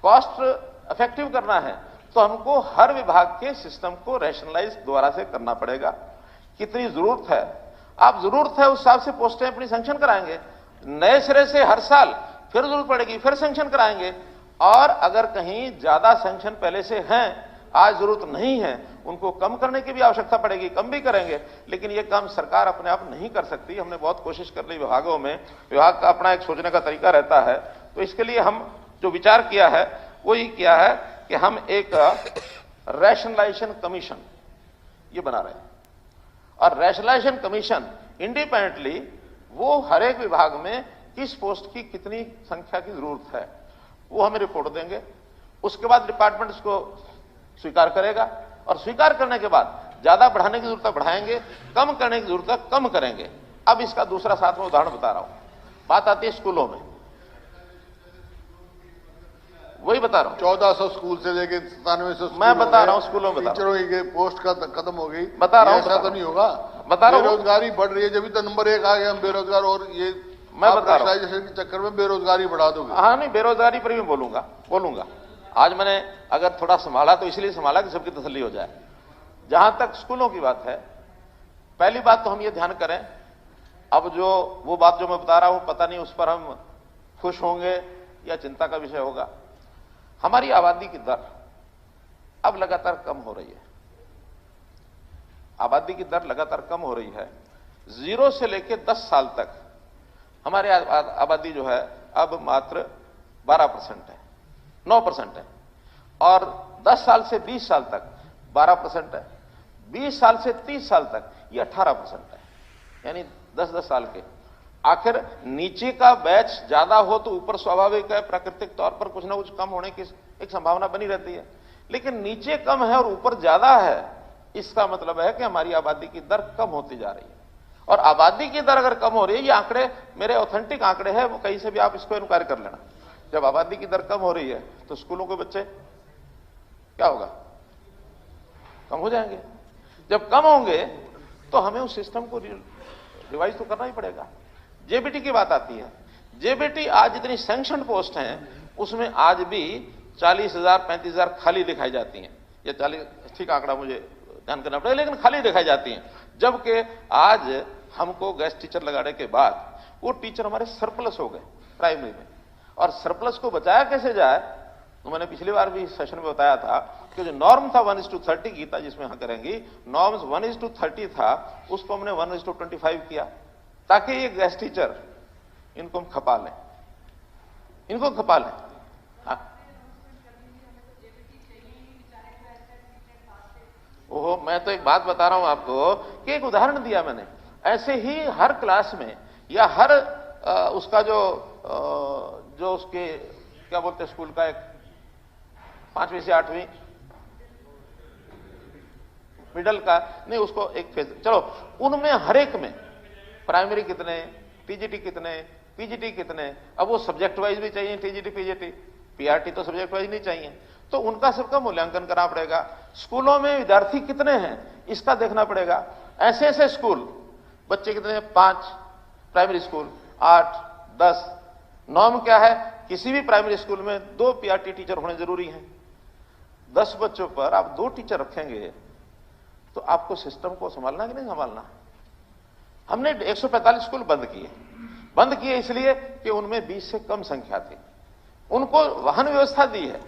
कॉस्ट इफेक्टिव करना है, तो हमको हर विभाग के सिस्टम को रैशनलाइज दोबारा से करना पड़ेगा। कितनी जरूरत है, आप जरूरत है उस हिसाब से पोस्टें अपनी सैंक्शन कराएंगे। नए सिरे से हर साल फिर जरूरत पड़ेगी, फिर सैंक्शन कराएंगे। और अगर कहीं ज्यादा सैंक्शन पहले से हैं, आज जरूरत नहीं है, उनको कम करने की भी आवश्यकता पड़ेगी, कम भी करेंगे। लेकिन यह काम सरकार अपने आप नहीं कर सकती। हमने बहुत कोशिश कर ली विभागों में, विभाग का अपना एक सोचने का तरीका रहता है। तो इसके लिए हम जो विचार किया है वो ये किया है कि हम एक रैशनलाइजेशन कमीशन ये बना रहे हैं। और रैशनलाइजेशन कमीशन इंडिपेंडेंटली वो हर एक विभाग में किस पोस्ट की कितनी संख्या की जरूरत है वो हमें रिपोर्ट देंगे। उसके बाद डिपार्टमेंट इसको स्वीकार करेगा, और स्वीकार करने के बाद ज्यादा बढ़ाने की जरूरत है बढ़ाएंगे, कम करने की जरूरत है कम करेंगे। अब इसका दूसरा साथ में उदाहरण बता रहा हूं। बात आती है स्कूलों में, वही बता रहा हूं। 1400 स्कूल से लेके 9700 मैं बता रहा हूं, स्कूलों में टीचरों की पोस्ट का खत्म हो गई। बता रहा हूं, ऐसा तो नहीं होगा। बता रहा हूं, बेरोजगारी बढ़ रही है, जब तो नंबर 1 आ गया हम बेरोजगार। और ये मैं बता रहा हूं के चक्कर में बेरोजगारी बढ़ा दोगे। हाँ, नहीं, बेरोजगारी पर भी बोलूंगा। आज मैंने अगर थोड़ा संभाला तो इसलिए संभाला कि सबकी तसल्ली हो जाए। जहां तक स्कूलों की बात है, पहली बात तो हम ये ध्यान करें, अब जो वो बात जो मैं बता रहा हूं, पता नहीं उस पर हम खुश होंगे या चिंता का विषय होगा। हमारी आबादी की दर अब लगातार कम हो रही है। आबादी की दर लगातार कम हो रही है। 0 से लेकर 10 साल तक हमारे आबादी जो है अब मात्र 12% है, 9% है। और 10 साल से 20 साल तक 12% है। 20 साल से 30 साल तक ये 18% है, यानी 10-10 साल के। आखिर नीचे का बैच ज्यादा हो तो ऊपर स्वाभाविक है, प्राकृतिक तौर पर कुछ ना कुछ कम होने की एक संभावना बनी रहती है। लेकिन नीचे कम है और ऊपर ज्यादा है, इसका मतलब है कि हमारी आबादी की दर कम होती जा रही है। और आबादी की दर अगर कम हो रही है, ये आंकड़े मेरे ऑथेंटिक आंकड़े हैं, वो कहीं से भी आप इसको इनक्वायरी कर लेना। जब आबादी की दर कम हो रही है तो स्कूलों के बच्चे क्या होगा, कम हो जाएंगे। जब कम होंगे तो हमें उस सिस्टम को रिवाइज तो करना ही पड़ेगा। जेबीटी की बात आती है। जेबीटी आज जितनी सैंक्शन पोस्ट हैं उसमें आज भी 40,000 35,000 खाली दिखाई जाती हैं। ये 40 ठीक आंकड़ा मुझे ध्यान करना पड़ेगा, लेकिन खाली दिखाई जाती हैं। जबकि आज हमको गेस्ट टीचर लगाने के बाद वो टीचर हमारे सरप्लस हो गए प्राइमरी में। और सरप्लस को बचाया कैसे जाए, तो मैंने पिछली बार भी सेशन में बताया था कि जो नॉर्म था 1:30 गीता जिसमें हम करेंगी, नॉर्म्स 1:30 था, उसको हमने 1:25 किया, ताकि ये गेस्ट टीचर इनको हम खपा लें, इनको खपा लें। ओहो, मैं तो एक बात बता रहा हूं आपको कि एक उदाहरण दिया मैंने। ऐसे ही हर क्लास में या हर उसका जो उसके क्या बोलते हैं स्कूल का, एक 5वीं से 8वीं मिडल का नहीं, उसको एक फेज, चलो उनमें हर एक में प्राइमरी कितने, टीजीटी कितने, पीजीटी कितने। अब वो सब्जेक्ट वाइज भी चाहिए, टीजीटी पीजीटी, पीआरटी तो सब्जेक्ट वाइज नहीं चाहिए, तो उनका सबका मूल्यांकन करना पड़ेगा। स्कूलों में विद्यार्थी कितने हैं इसका देखना पड़ेगा। ऐसे ऐसे स्कूल बच्चे कितने हैं, 5 प्राइमरी स्कूल, 8, 10। नॉर्म क्या है, किसी भी प्राइमरी स्कूल में 2 पीआरटी टीचर होने जरूरी हैं। 10 बच्चों पर आप 2 टीचर रखेंगे तो आपको सिस्टम को संभालना कि नहीं संभालना। हमने 145 स्कूल बंद किए इसलिए कि उनमें 20 से कम संख्या थी। उनको वाहन व्यवस्था दी है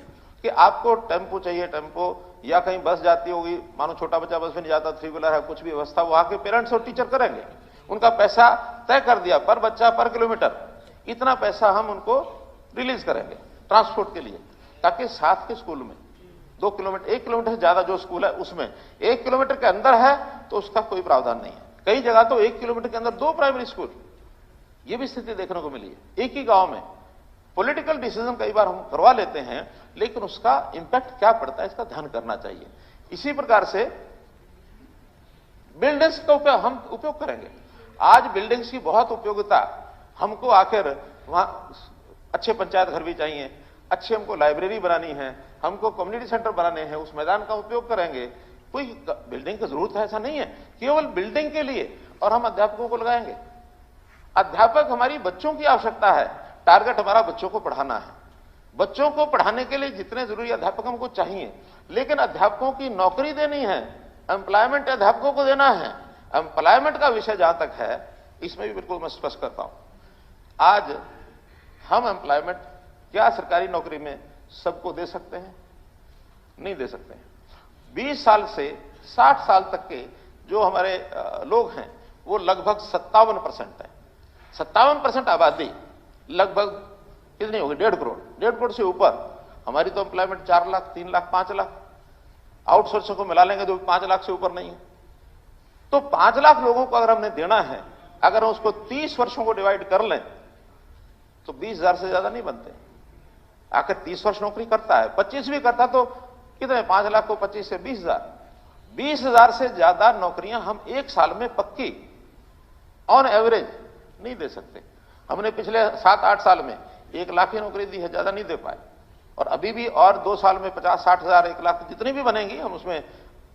कि आपको टेम्पो चाहिए, टेम्पो, या कहीं बस जाती होगी, मानो छोटा बच्चा बस में नहीं जाता, 3 व्हीलर है, कुछ भी व्यवस्था वहां के पेरेंट्स और टीचर करेंगे। उनका पैसा तय कर दिया, पर बच्चा पर किलोमीटर इतना पैसा हम उनको रिलीज करेंगे ट्रांसपोर्ट के लिए। ताकि साथ के स्कूल में 2 किलोमीटर 1 किलोमीटर से ज्यादा जो स्कूल है उसमें 1 किलोमीटर के अंदर है तो उसका कोई प्रावधान नहीं है। कई जगह तो 1 किलोमीटर के अंदर 2 प्राइमरी स्कूल, ये भी स्थिति देखने को मिली है एक ही गांव में। पॉलिटिकल डिसीजन कई बार हम करवा लेते हैं, लेकिन उसका इंपैक्ट क्या पड़ता है इसका ध्यान करना चाहिए। इसी प्रकार से बिल्डिंग्स का हम उपयोग करेंगे। आज बिल्डिंग्स की बहुत उपयोगिता, हमको आखिर वहां अच्छे पंचायत घर भी चाहिए, अच्छी हमको लाइब्रेरी बनानी है, हमको कम्युनिटी सेंटर बनाने हैं, उस मैदान का उपयोग करेंगे। कोई बिल्डिंग की जरूरत है ऐसा नहीं है, केवल बिल्डिंग के लिए और हम अध्यापकों को लगाएंगे। अध्यापक हमारी बच्चों की आवश्यकता है, टारगेट हमारा बच्चों को पढ़ाना है। बच्चों को पढ़ाने के लिए जितने जरूरी अध्यापक हमको चाहिए, लेकिन अध्यापकों की नौकरी देनी है, एम्प्लॉयमेंट अध्यापकों को देना है। एम्प्लॉयमेंट का विषय जहां तक है, इसमें भी बिल्कुल मैं स्पष्ट करता हूं। आज हम एम्प्लॉयमेंट क्या सरकारी नौकरी में सबको दे सकते हैं? नहीं दे सकते हैं। 20 साल से 60 साल तक के जो हमारे लोग हैं वो लगभग 57% है। 57% आबादी लगभग कितनी होगी? 1.5 करोड़। 1.5 करोड़ से ऊपर हमारी तो एम्प्लॉयमेंट 4 लाख, 3 लाख, 5 लाख, आउटसोर्सिंग को मिला लेंगे तो 5 लाख से ऊपर नहीं है। तो 5 लाख लोगों को अगर हमने देना है, अगर हम उसको 30 वर्षों को डिवाइड कर लें तो 20,000 से ज्यादा नहीं बनते। आखिर 30 वर्ष नौकरी करता है, 25 भी करता तो कितने? 5 लाख को 25 से 20,000, 20,000 से ज्यादा नौकरियां हम एक साल में पक्की ऑन एवरेज नहीं दे सकते। हमने पिछले 7-8 साल में 1 लाख की नौकरी दी है, ज्यादा नहीं दे पाए। और अभी भी और 2 साल में 50-60 हजार, 1 लाख जितनी भी बनेंगी, हम उसमें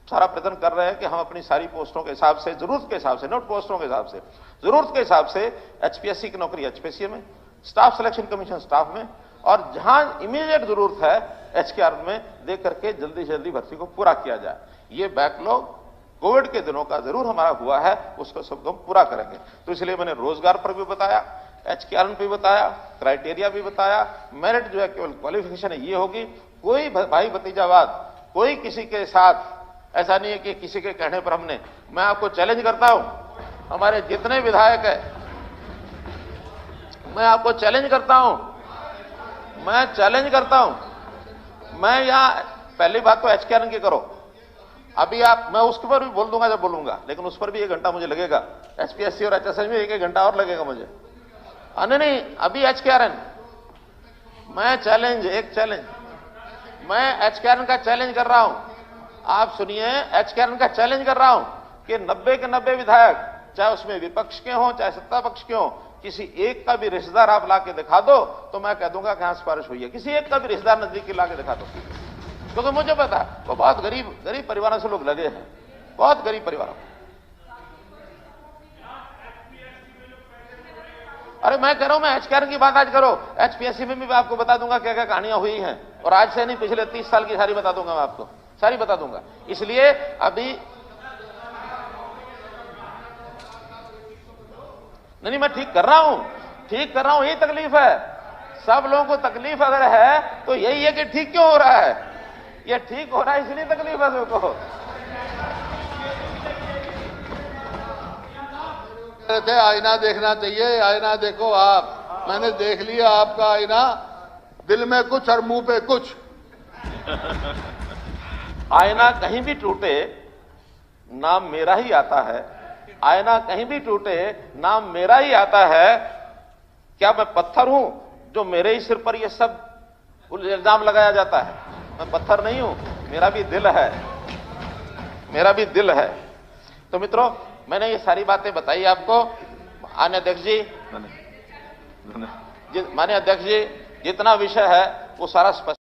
सारा प्रयत्न कर रहे हैं कि हम अपनी सारी पोस्टों के हिसाब से, जरूरत के हिसाब से, नोट पोस्टों के हिसाब से, जरूरत के हिसाब से एचपीएससी की नौकरी एचपीएससी में, स्टाफ सिलेक्शन कमीशन स्टाफ में, और जहां इमीडिएट जरूरत है एचकेआर में दे करके जल्दी से जल्दी भर्ती को पूरा किया जाए। ये बैकलॉग कोविड के दिनों का जरूर हमारा हुआ है, उसको सबको हम पूरा करेंगे। तो इसलिए मैंने रोजगार पर भी बताया, एचकेआर पे भी बताया, क्राइटेरिया भी बताया। मेरिट जो है केवल क्वालिफिकेशन है, ये होगी। कोई भाई भतीजावाद, कोई किसी के साथ ऐसा नहीं है कि किसी के कहने पर हमने, मैं आपको चैलेंज करता हूं, हमारे जितने विधायक है, मैं आपको चैलेंज करता हूं, मैं यहां पहली बात तो एचकेआर की करो। अभी आप, मैं उसके पर भी बोल दूंगा जब बोलूंगा, लेकिन उस पर भी 1 घंटा मुझे लगेगा। एचपीएससी और एचएसएस में 1 घंटा और लगेगा मुझे। नहीं, अभी एचकेआरएन, मैं एचकेआरएन का चैलेंज कर रहा हूं। आप सुनिए, एचकेआरएन का चैलेंज कर रहा हूं कि 90 के 90 विधायक, चाहे उसमें विपक्ष के हों चाहे सत्ता पक्ष के हों, किसी एक का भी रिश्तेदार आप लाके दिखा दो तो मैं कह दूंगा कि हां सिफारिश हुई है। किसी एक का भी रिश्तेदार नजदीकी लाके दिखा दो, क्योंकि मुझे पता है वो बहुत गरीब परिवारों से लोग लगे हैं, बहुत गरीब परिवारों। अरे मैं कह रहा हूं, मैं एचकेआर की बात आज करो, एचपीएससी में भी आपको बता दूंगा क्या क्या कहानियां हुई हैं, और आज से नहीं पिछले 30 साल की सारी बता दूंगा, मैं आपको सारी बता दूंगा। इसलिए अभी नहीं, मैं ठीक कर रहा हूं, यही तकलीफ है। सब लोगों को तकलीफ अगर है तो यही है कि ठीक क्यों हो रहा है, ये ठीक हो रहा है इसलिए तकलीफ है सबको। कहते आईना देखना चाहिए, आईना देखो आप, मैंने देख लिया आपका आईना, दिल में कुछ और मुंह पे कुछ। आईना कहीं भी टूटे नाम मेरा ही आता है, आईना कहीं भी टूटे नाम मेरा ही आता है। क्या मैं पत्थर हूं जो मेरे ही सिर पर यह सब इल्जाम लगाया जाता है? मैं पत्थर नहीं हूं, मेरा भी दिल है, तो मित्रों मैंने ये सारी बातें बताई आपको। माननीय अध्यक्ष जी, जितना विषय है वो सारा स्पष्ट